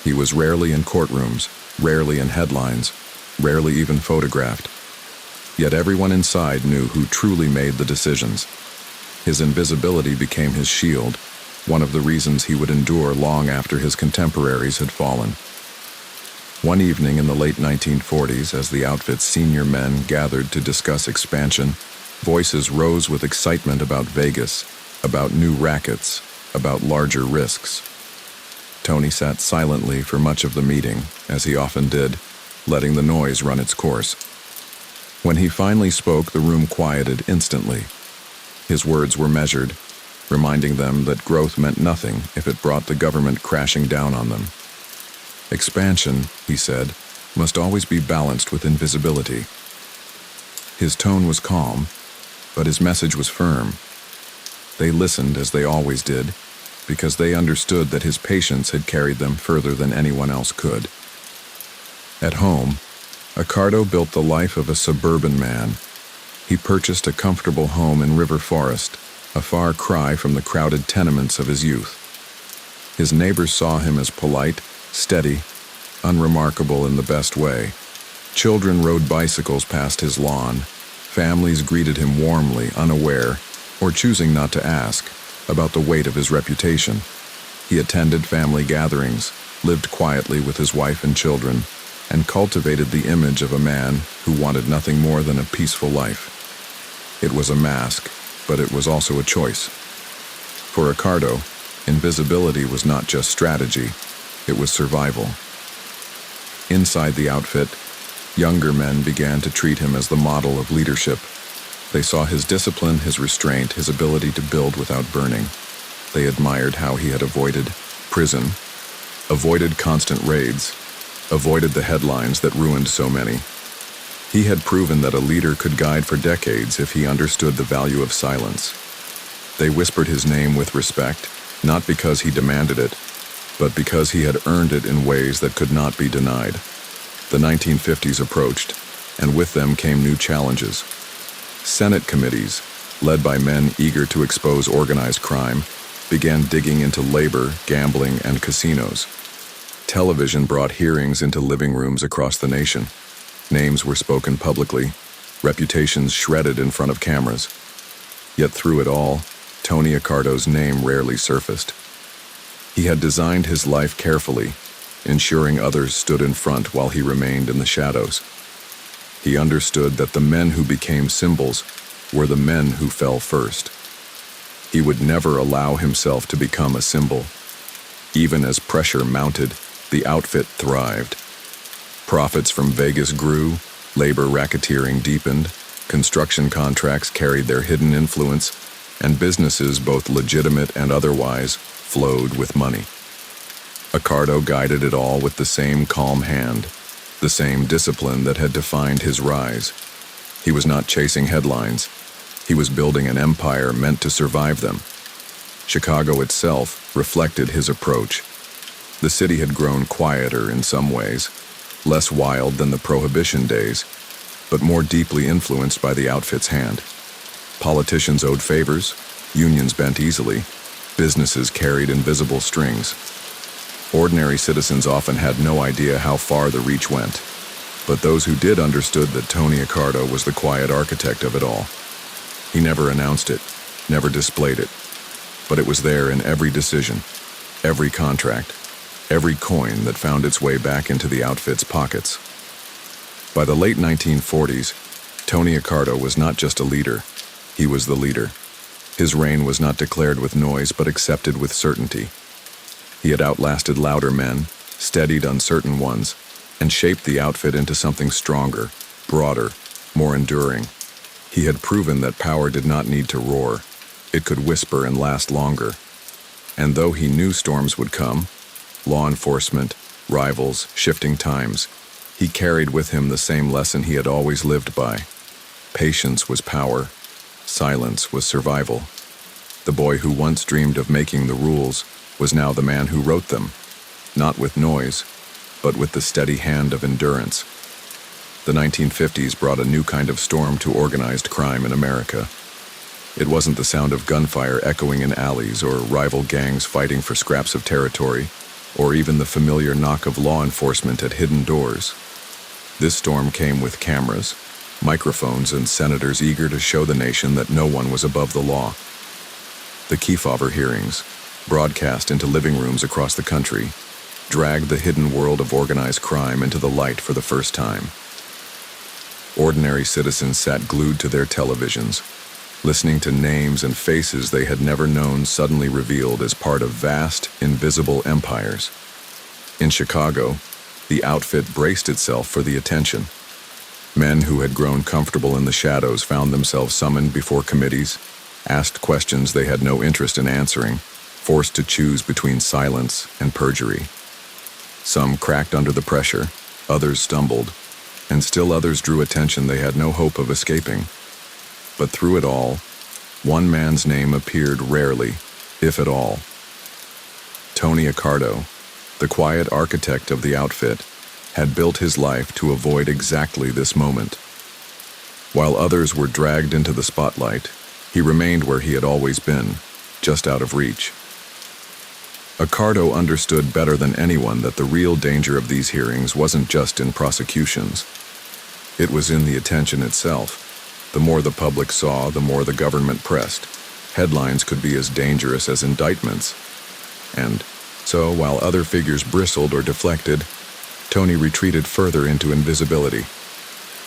Speaker 1: He was rarely in courtrooms, rarely in headlines, rarely even photographed. Yet everyone inside knew who truly made the decisions. His invisibility became his shield, one of the reasons he would endure long after his contemporaries had fallen. One evening in the late 1940s, as the outfit's senior men gathered to discuss expansion, voices rose with excitement about Vegas, about new rackets, about larger risks. Tony sat silently for much of the meeting, as he often did, letting the noise run its course. When he finally spoke, the room quieted instantly. His words were measured, reminding them that growth meant nothing if it brought the government crashing down on them. Expansion, he said, must always be balanced with invisibility. His tone was calm, but his message was firm. They listened as they always did, because they understood that his patience had carried them further than anyone else could. At home, Accardo built the life of a suburban man. He purchased a comfortable home in River Forest, a far cry from the crowded tenements of his youth. His neighbors saw him as polite, steady, unremarkable in the best way. Children rode bicycles past his lawn. Families greeted him warmly, unaware, or choosing not to ask, about the weight of his reputation. He attended family gatherings, lived quietly with his wife and children, and cultivated the image of a man who wanted nothing more than a peaceful life. It was a mask, but it was also a choice. For Accardo, invisibility was not just strategy, it was survival. Inside the outfit, younger men began to treat him as the model of leadership. They saw his discipline, his restraint, his ability to build without burning. They admired how he had avoided prison, avoided constant raids, avoided the headlines that ruined so many. He had proven that a leader could guide for decades if he understood the value of silence. They whispered his name with respect, not because he demanded it, but because he had earned it in ways that could not be denied. The 1950s approached, and with them came new challenges. Senate committees, led by men eager to expose organized crime, began digging into labor, gambling, and casinos. Television brought hearings into living rooms across the nation. Names were spoken publicly, reputations shredded in front of cameras. Yet through it all, Tony Accardo's name rarely surfaced. He had designed his life carefully, ensuring others stood in front while he remained in the shadows. He understood that the men who became symbols were the men who fell first. He would never allow himself to become a symbol. Even as pressure mounted, the outfit thrived. Profits from Vegas grew, labor racketeering deepened, construction contracts carried their hidden influence, and businesses, both legitimate and otherwise, flowed with money. Accardo guided it all with the same calm hand, the same discipline that had defined his rise. He was not chasing headlines. He was building an empire meant to survive them. Chicago itself reflected his approach. The city had grown quieter in some ways, less wild than the Prohibition days, but more deeply influenced by the outfit's hand. Politicians owed favors, unions bent easily, businesses carried invisible strings. Ordinary citizens often had no idea how far the reach went, but those who did understood that Tony Accardo was the quiet architect of it all. He never announced it, never displayed it, but it was there in every decision, every contract, every coin that found its way back into the outfit's pockets. By the late 1940s, Tony Accardo was not just a leader, he was the leader. His reign was not declared with noise but accepted with certainty. He had outlasted louder men, steadied uncertain ones, and shaped the outfit into something stronger, broader, more enduring. He had proven that power did not need to roar. It could whisper and last longer. And though he knew storms would come, law enforcement, rivals, shifting times, he carried with him the same lesson he had always lived by. Patience was power. Silence was survival. The boy who once dreamed of making the rules was now the man who wrote them, not with noise, but with the steady hand of endurance. The 1950s brought a new kind of storm to organized crime in America. It wasn't the sound of gunfire echoing in alleys or rival gangs fighting for scraps of territory, or even the familiar knock of law enforcement at hidden doors. This storm came with cameras, microphones, and senators eager to show the nation that no one was above the law. The Kefauver hearings, broadcast into living rooms across the country, dragged the hidden world of organized crime into the light for the first time. Ordinary citizens sat glued to their televisions, listening to names and faces they had never known suddenly revealed as part of vast, invisible empires. In Chicago, the outfit braced itself for the attention. Men who had grown comfortable in the shadows found themselves summoned before committees, asked questions they had no interest in answering, forced to choose between silence and perjury. Some cracked under the pressure, others stumbled, and still others drew attention they had no hope of escaping. But through it all, one man's name appeared rarely, if at all. Tony Accardo, the quiet architect of the outfit, had built his life to avoid exactly this moment. While others were dragged into the spotlight, he remained where he had always been, just out of reach. Accardo understood better than anyone that the real danger of these hearings wasn't just in prosecutions. It was in the attention itself. The more the public saw, the more the government pressed. Headlines could be as dangerous as indictments. And so, while other figures bristled or deflected, Tony retreated further into invisibility.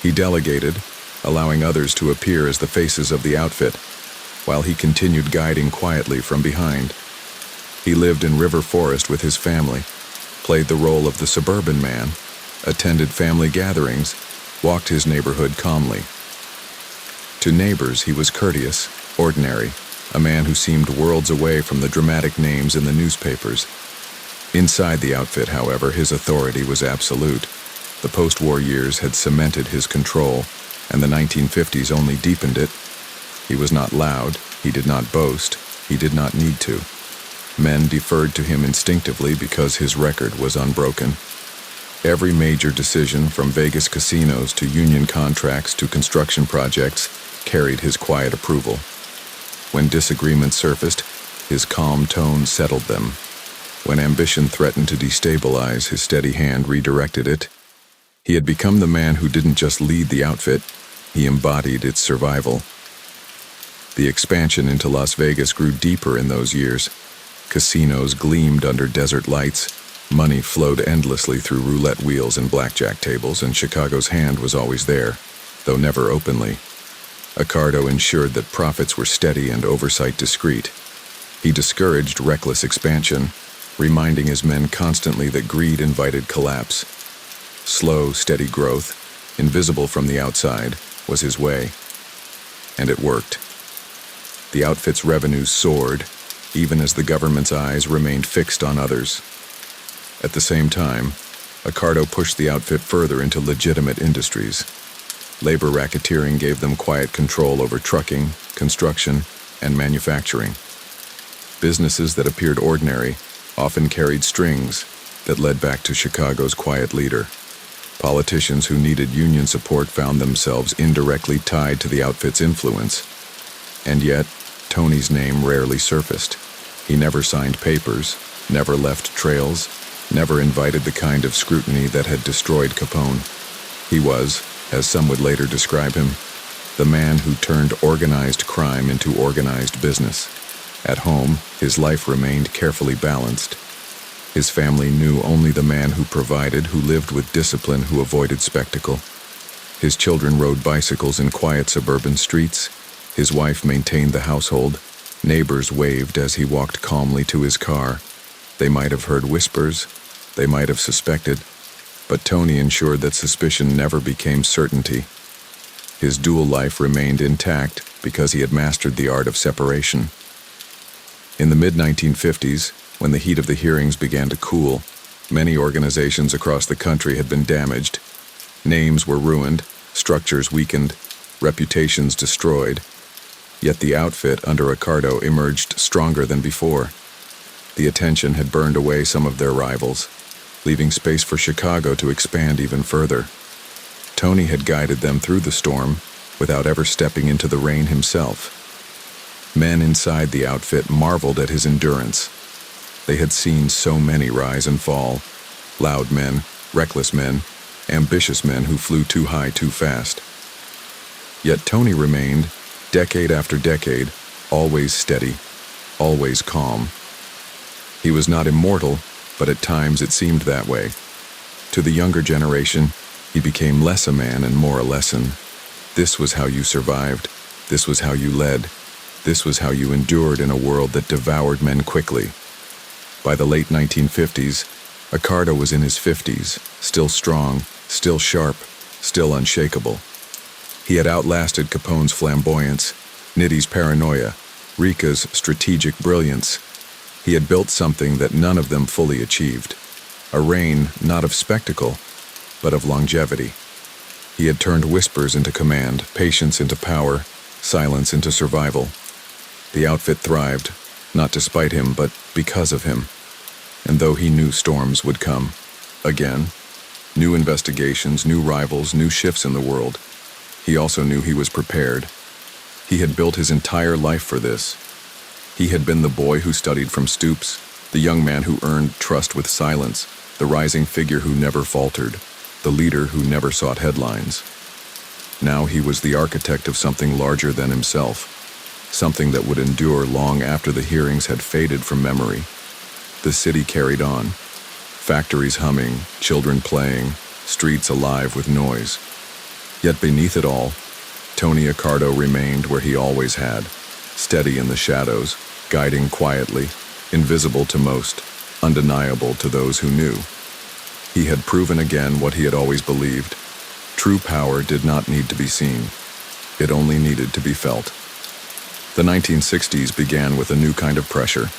Speaker 1: He delegated, allowing others to appear as the faces of the outfit, while he continued guiding quietly from behind. He lived in River Forest with his family, played the role of the suburban man, attended family gatherings, walked his neighborhood calmly. To neighbors, he was courteous, ordinary, a man who seemed worlds away from the dramatic names in the newspapers. Inside the outfit, however, his authority was absolute. The post-war years had cemented his control, and the 1950s only deepened it. He was not loud, he did not boast, he did not need to. Men deferred to him instinctively because his record was unbroken. Every major decision, from Vegas casinos to union contracts to construction projects, carried his quiet approval. When disagreements surfaced, his calm tone settled them. When ambition threatened to destabilize, his steady hand redirected it. He had become the man who didn't just lead the outfit, he embodied its survival. The expansion into Las Vegas grew deeper in those years. Casinos gleamed under desert lights, money flowed endlessly through roulette wheels and blackjack tables, and Chicago's hand was always there, though never openly. Accardo ensured that profits were steady and oversight discreet. He discouraged reckless expansion, reminding his men constantly that greed invited collapse. Slow, steady growth, invisible from the outside, was his way. And it worked. The outfit's revenues soared, even as the government's eyes remained fixed on others. At the same time, Accardo pushed the outfit further into legitimate industries. Labor racketeering gave them quiet control over trucking, construction, and manufacturing. Businesses that appeared ordinary often carried strings that led back to Chicago's quiet leader. Politicians who needed union support found themselves indirectly tied to the outfit's influence. And yet, Tony's name rarely surfaced. He never signed papers, never left trails, never invited the kind of scrutiny that had destroyed Capone. He was, as some would later describe him, the man who turned organized crime into organized business. At home, his life remained carefully balanced. His family knew only the man who provided, who lived with discipline, who avoided spectacle. His children rode bicycles in quiet suburban streets. His wife maintained the household. Neighbors waved as he walked calmly to his car. They might have heard whispers, they might have suspected, but Tony ensured that suspicion never became certainty. His dual life remained intact because he had mastered the art of separation. In the mid-1950s, when the heat of the hearings began to cool, many organizations across the country had been damaged. Names were ruined, structures weakened, reputations destroyed. Yet the outfit under Accardo emerged stronger than before. The attention had burned away some of their rivals, leaving space for Chicago to expand even further. Tony had guided them through the storm without ever stepping into the rain himself. Men inside the outfit marveled at his endurance. They had seen so many rise and fall. Loud men, reckless men, ambitious men who flew too high too fast. Yet Tony remained, decade after decade, always steady, always calm. He was not immortal, but at times it seemed that way. To the younger generation, he became less a man and more a lesson. This was how you survived. This was how you led. This was how you endured in a world that devoured men quickly. By the late 1950s, Accardo was in his 50s, still strong, still sharp, still unshakable. He had outlasted Capone's flamboyance, Nitty's paranoia, Rika's strategic brilliance. He had built something that none of them fully achieved. A reign not of spectacle, but of longevity. He had turned whispers into command, patience into power, silence into survival. The outfit thrived, not despite him, but because of him. And though he knew storms would come, again, new investigations, new rivals, new shifts in the world, he also knew he was prepared. He had built his entire life for this. He had been the boy who studied from stoops, the young man who earned trust with silence, the rising figure who never faltered, the leader who never sought headlines. Now he was the architect of something larger than himself, something that would endure long after the hearings had faded from memory. The city carried on, factories humming, children playing, streets alive with noise. Yet beneath it all, Tony Accardo remained where he always had, steady in the shadows, guiding quietly, invisible to most, undeniable to those who knew. He had proven again what he had always believed. True power did not need to be seen. It only needed to be felt. The 1960s began with a new kind of pressure.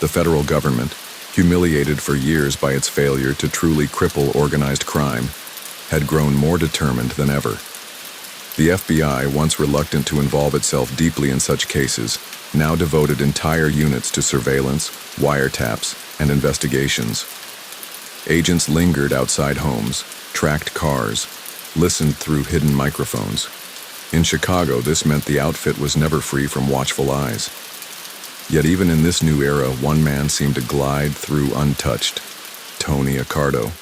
Speaker 1: The federal government, humiliated for years by its failure to truly cripple organized crime, had grown more determined than ever. The FBI, once reluctant to involve itself deeply in such cases, now devoted entire units to surveillance, wiretaps, and investigations. Agents lingered outside homes, tracked cars, listened through hidden microphones. In Chicago, this meant the outfit was never free from watchful eyes. Yet even in this new era, one man seemed to glide through untouched: Tony Accardo.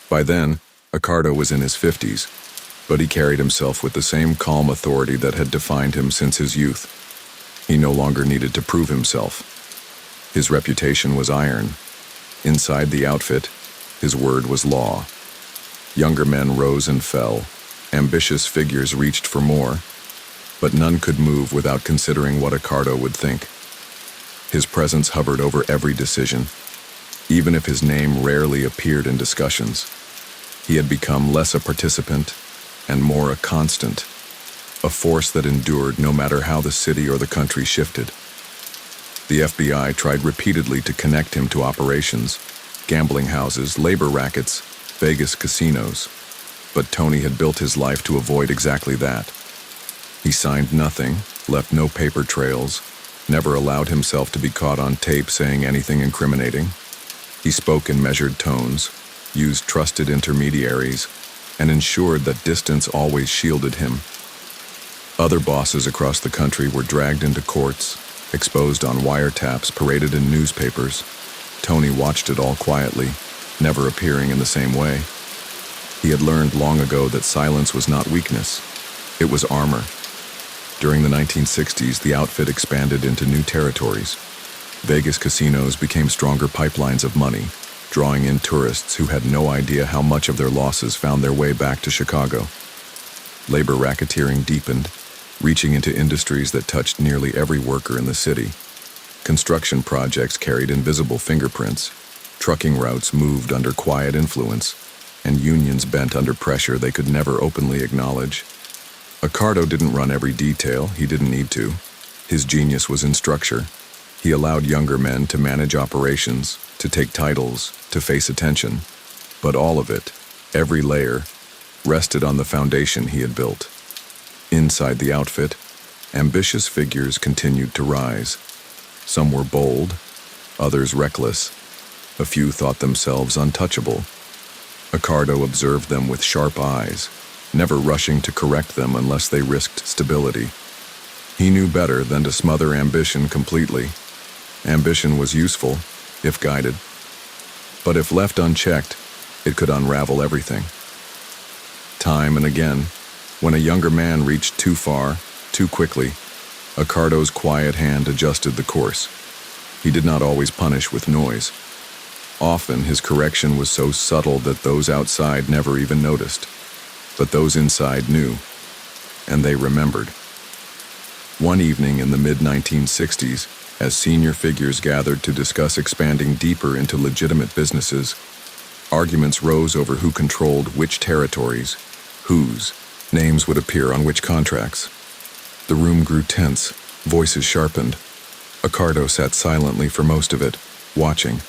Speaker 1: By then, Accardo was in his 50s, but he carried himself with the same calm authority that had defined him since his youth. He no longer needed to prove himself. His reputation was iron. Inside the outfit, his word was law. Younger men rose and fell. Ambitious figures reached for more, but none could move without considering what Accardo would think. His presence hovered over every decision, even if his name rarely appeared in discussions. He had become less a participant and more a constant, a force that endured no matter how the city or the country shifted. The FBI tried repeatedly to connect him to operations, gambling houses, labor rackets, Vegas casinos, but Tony had built his life to avoid exactly that. He signed nothing, left no paper trails, never allowed himself to be caught on tape saying anything incriminating. He spoke in measured tones, used trusted intermediaries, and ensured that distance always shielded him. Other bosses across the country were dragged into courts, exposed on wiretaps, paraded in newspapers. Tony watched it all quietly, never appearing in the same way. He had learned long ago that silence was not weakness, it was armor. During the 1960s, the outfit expanded into new territories. Vegas casinos became stronger pipelines of money, drawing in tourists who had no idea how much of their losses found their way back to Chicago. Labor racketeering deepened, reaching into industries that touched nearly every worker in the city. Construction projects carried invisible fingerprints, trucking routes moved under quiet influence, and unions bent under pressure they could never openly acknowledge. Accardo didn't run every detail, he didn't need to. His genius was in structure. He allowed younger men to manage operations, to take titles, to face attention. But all of it, every layer, rested on the foundation he had built. Inside the outfit, ambitious figures continued to rise. Some were bold, others reckless. A few thought themselves untouchable. Accardo observed them with sharp eyes, never rushing to correct them unless they risked stability. He knew better than to smother ambition completely. Ambition was useful, if guided. But if left unchecked, it could unravel everything. Time and again, when a younger man reached too far, too quickly, Accardo's quiet hand adjusted the course. He did not always punish with noise. Often his correction was so subtle that those outside never even noticed. But those inside knew, and they remembered. One evening in the mid-1960s, as senior figures gathered to discuss expanding deeper into legitimate businesses, arguments rose over who controlled which territories, whose names would appear on which contracts. The room grew tense, voices sharpened. Accardo sat silently for most of it, watching.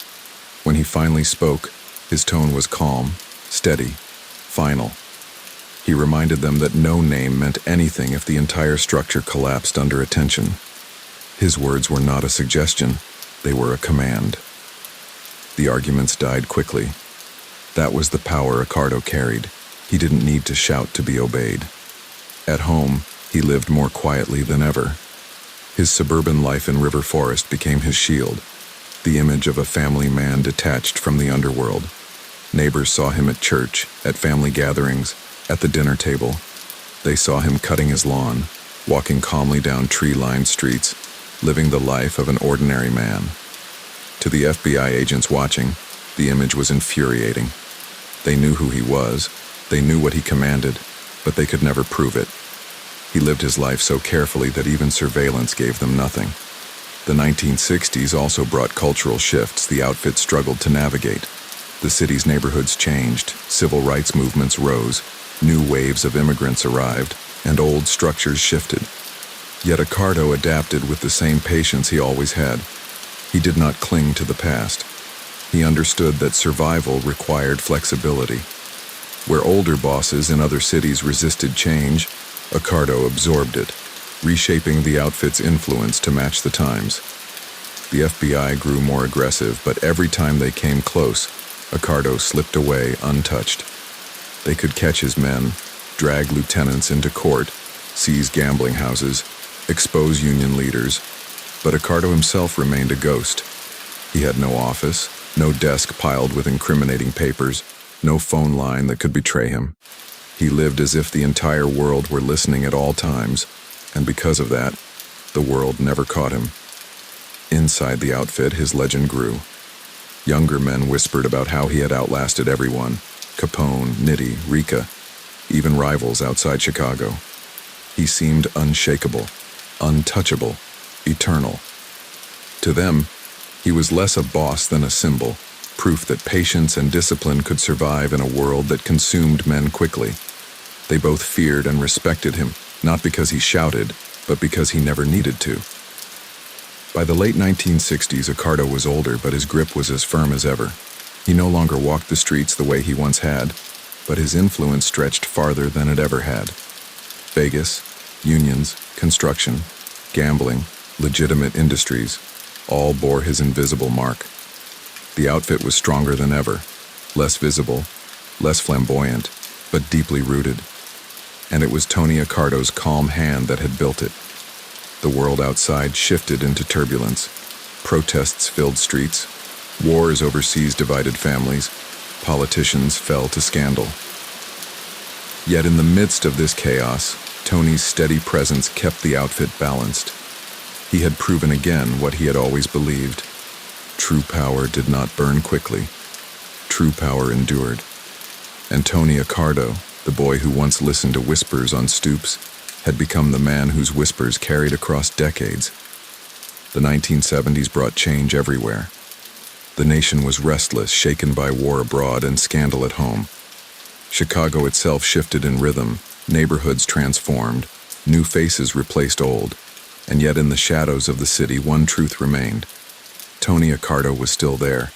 Speaker 1: When he finally spoke, his tone was calm, steady, final. He reminded them that no name meant anything if the entire structure collapsed under attention. His words were not a suggestion, they were a command. The arguments died quickly. That was the power Accardo carried. He didn't need to shout to be obeyed. At home, he lived more quietly than ever. His suburban life in River Forest became his shield, the image of a family man detached from the underworld. Neighbors saw him at church, at family gatherings, at the dinner table. They saw him cutting his lawn, walking calmly down tree-lined streets, living the life of an ordinary man. To the FBI agents watching, the image was infuriating. They knew who he was, they knew what he commanded, but they could never prove it. He lived his life so carefully that even surveillance gave them nothing. The 1960s also brought cultural shifts the outfit struggled to navigate. The city's neighborhoods changed, civil rights movements rose, new waves of immigrants arrived, and old structures shifted. Yet Accardo adapted with the same patience he always had. He did not cling to the past. He understood that survival required flexibility. Where older bosses in other cities resisted change, Accardo absorbed it, reshaping the outfit's influence to match the times. The FBI grew more aggressive, but every time they came close, Accardo slipped away untouched. They could catch his men, drag lieutenants into court, seize gambling houses, expose union leaders, But Accardo himself remained a ghost. He had no office, no desk piled with incriminating papers, no phone line that could betray him. He lived as if the entire world were listening at all times, and because of that, the world never caught him. Inside the outfit, his legend grew. Younger men whispered about how he had outlasted everyone: Capone, Nitti, Rica, even rivals outside Chicago. He seemed unshakable, untouchable, eternal. To them, he was less a boss than a symbol, proof that patience and discipline could survive in a world that consumed men quickly. They both feared and respected him, not because he shouted, but because he never needed to. By the late 1960s, Accardo was older, but his grip was as firm as ever. He no longer walked the streets the way he once had, but his influence stretched farther than it ever had. Vegas, unions, construction, gambling, legitimate industries, all bore his invisible mark. The outfit was stronger than ever, less visible, less flamboyant, but deeply rooted. And it was Tony Accardo's calm hand that had built it. The world outside shifted into turbulence. Protests filled streets. Wars overseas divided families. Politicians fell to scandal. Yet in the midst of this chaos, Tony's steady presence kept the outfit balanced. He had proven again what he had always believed. True power did not burn quickly. True power endured. And Tony Accardo, the boy who once listened to whispers on stoops, had become the man whose whispers carried across decades. The 1970s brought change everywhere. The nation was restless, shaken by war abroad and scandal at home. Chicago itself shifted in rhythm, neighborhoods transformed, new faces replaced old, and yet in the shadows of the city one truth remained. Tony Accardo was still there.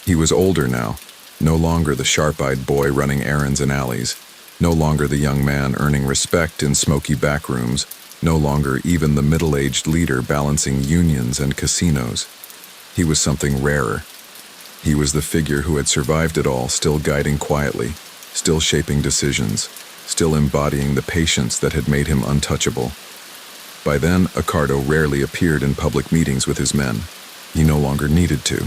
Speaker 1: He was older now, no longer the sharp-eyed boy running errands in alleys, no longer the young man earning respect in smoky backrooms, no longer even the middle-aged leader balancing unions and casinos. He was something rarer. He was the figure who had survived it all, still guiding quietly, still shaping decisions, still embodying the patience that had made him untouchable. By then, Accardo rarely appeared in public meetings with his men. He no longer needed to.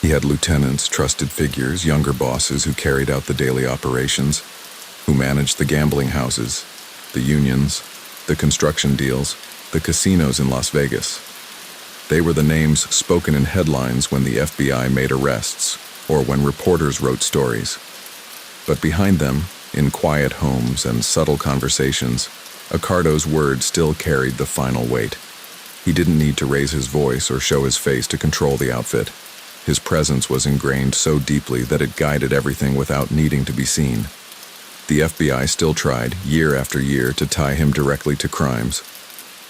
Speaker 1: He had lieutenants, trusted figures, younger bosses who carried out the daily operations, who managed the gambling houses, the unions, the construction deals, the casinos in Las Vegas. They were the names spoken in headlines when the FBI made arrests or when reporters wrote stories. But behind them, in quiet homes and subtle conversations, Accardo's word still carried the final weight. He didn't need to raise his voice or show his face to control the outfit. His presence was ingrained so deeply that it guided everything without needing to be seen. The FBI still tried, year after year, to tie him directly to crimes.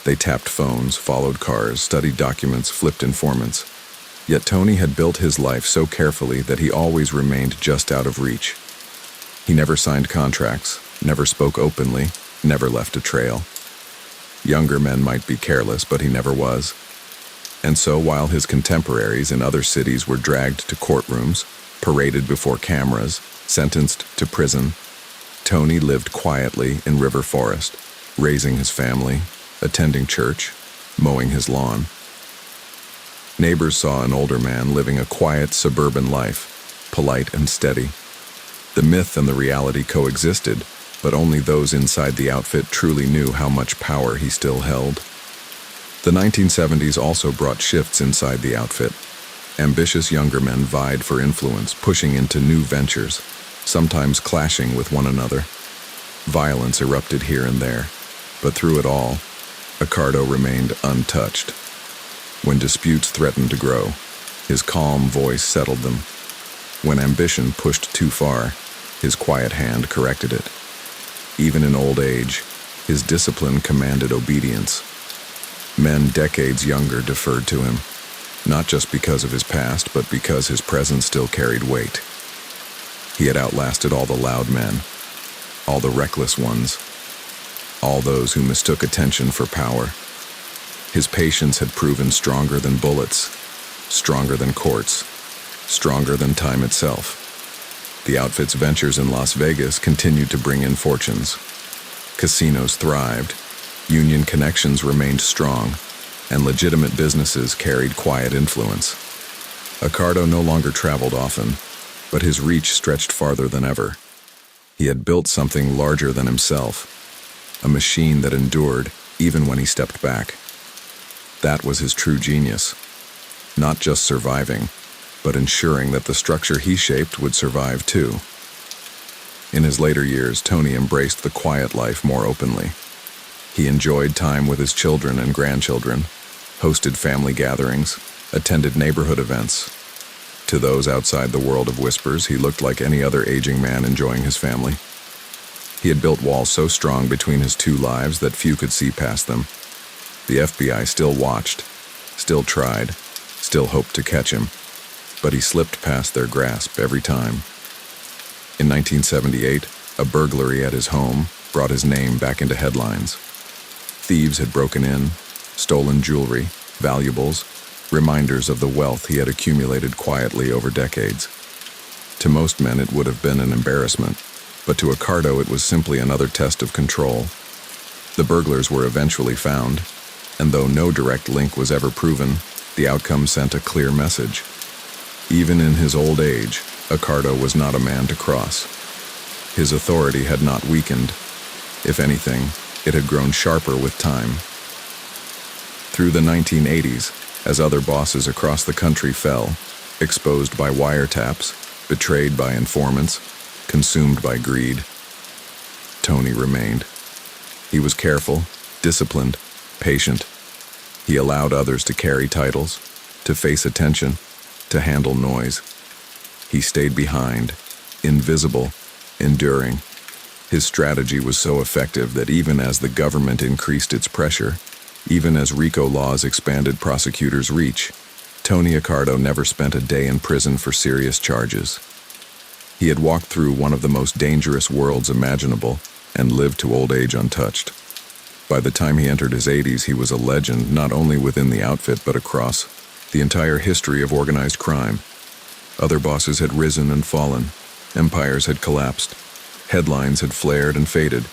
Speaker 1: They tapped phones, followed cars, studied documents, flipped informants. Yet Tony had built his life so carefully that he always remained just out of reach. He never signed contracts, never spoke openly, never left a trail. Younger men might be careless, but he never was. And so while his contemporaries in other cities were dragged to courtrooms, paraded before cameras, sentenced to prison, Tony lived quietly in River Forest, raising his family, attending church, mowing his lawn. Neighbors saw an older man living a quiet suburban life, polite and steady. The myth and the reality coexisted, but only those inside the outfit truly knew how much power he still held. The 1970s also brought shifts inside the outfit. Ambitious younger men vied for influence, pushing into new ventures, sometimes clashing with one another. Violence erupted here and there, but through it all, Accardo remained untouched. When disputes threatened to grow, his calm voice settled them. When ambition pushed too far, his quiet hand corrected it. Even in old age, his discipline commanded obedience. Men decades younger deferred to him, not just because of his past, but because his presence still carried weight. He had outlasted all the loud men, all the reckless ones, all those who mistook attention for power. His patience had proven stronger than bullets, stronger than courts, stronger than time itself. The outfit's ventures in Las Vegas continued to bring in fortunes. Casinos thrived, union connections remained strong, and legitimate businesses carried quiet influence. Accardo no longer traveled often, but his reach stretched farther than ever. He had built something larger than himself, a machine that endured even when he stepped back. That was his true genius, not just surviving, but ensuring that the structure he shaped would survive too. In his later years, Tony embraced the quiet life more openly. He enjoyed time with his children and grandchildren, hosted family gatherings, attended neighborhood events. To those outside the world of whispers, he looked like any other aging man enjoying his family. He had built walls so strong between his two lives that few could see past them. The FBI still watched, still tried, still hoped to catch him, but he slipped past their grasp every time. In 1978, a burglary at his home brought his name back into headlines. Thieves had broken in, stolen jewelry, valuables, reminders of the wealth he had accumulated quietly over decades. To most men, it would have been an embarrassment, but to Accardo, it was simply another test of control. The burglars were eventually found, and though no direct link was ever proven, the outcome sent a clear message. Even in his old age, Accardo was not a man to cross. His authority had not weakened. If anything, it had grown sharper with time. Through the 1980s, as other bosses across the country fell, exposed by wiretaps, betrayed by informants, consumed by greed, Tony remained. He was careful, disciplined, patient. He allowed others to carry titles, to face attention, to handle noise. He stayed behind, invisible, enduring. His strategy was so effective that even as the government increased its pressure, even as RICO laws expanded prosecutors' reach, Tony Accardo never spent a day in prison for serious charges. He had walked through one of the most dangerous worlds imaginable and lived to old age untouched. By the time he entered his 80s, he was a legend not only within the outfit but across the entire history of organized crime. Other bosses had risen and fallen, empires had collapsed, headlines had flared and faded,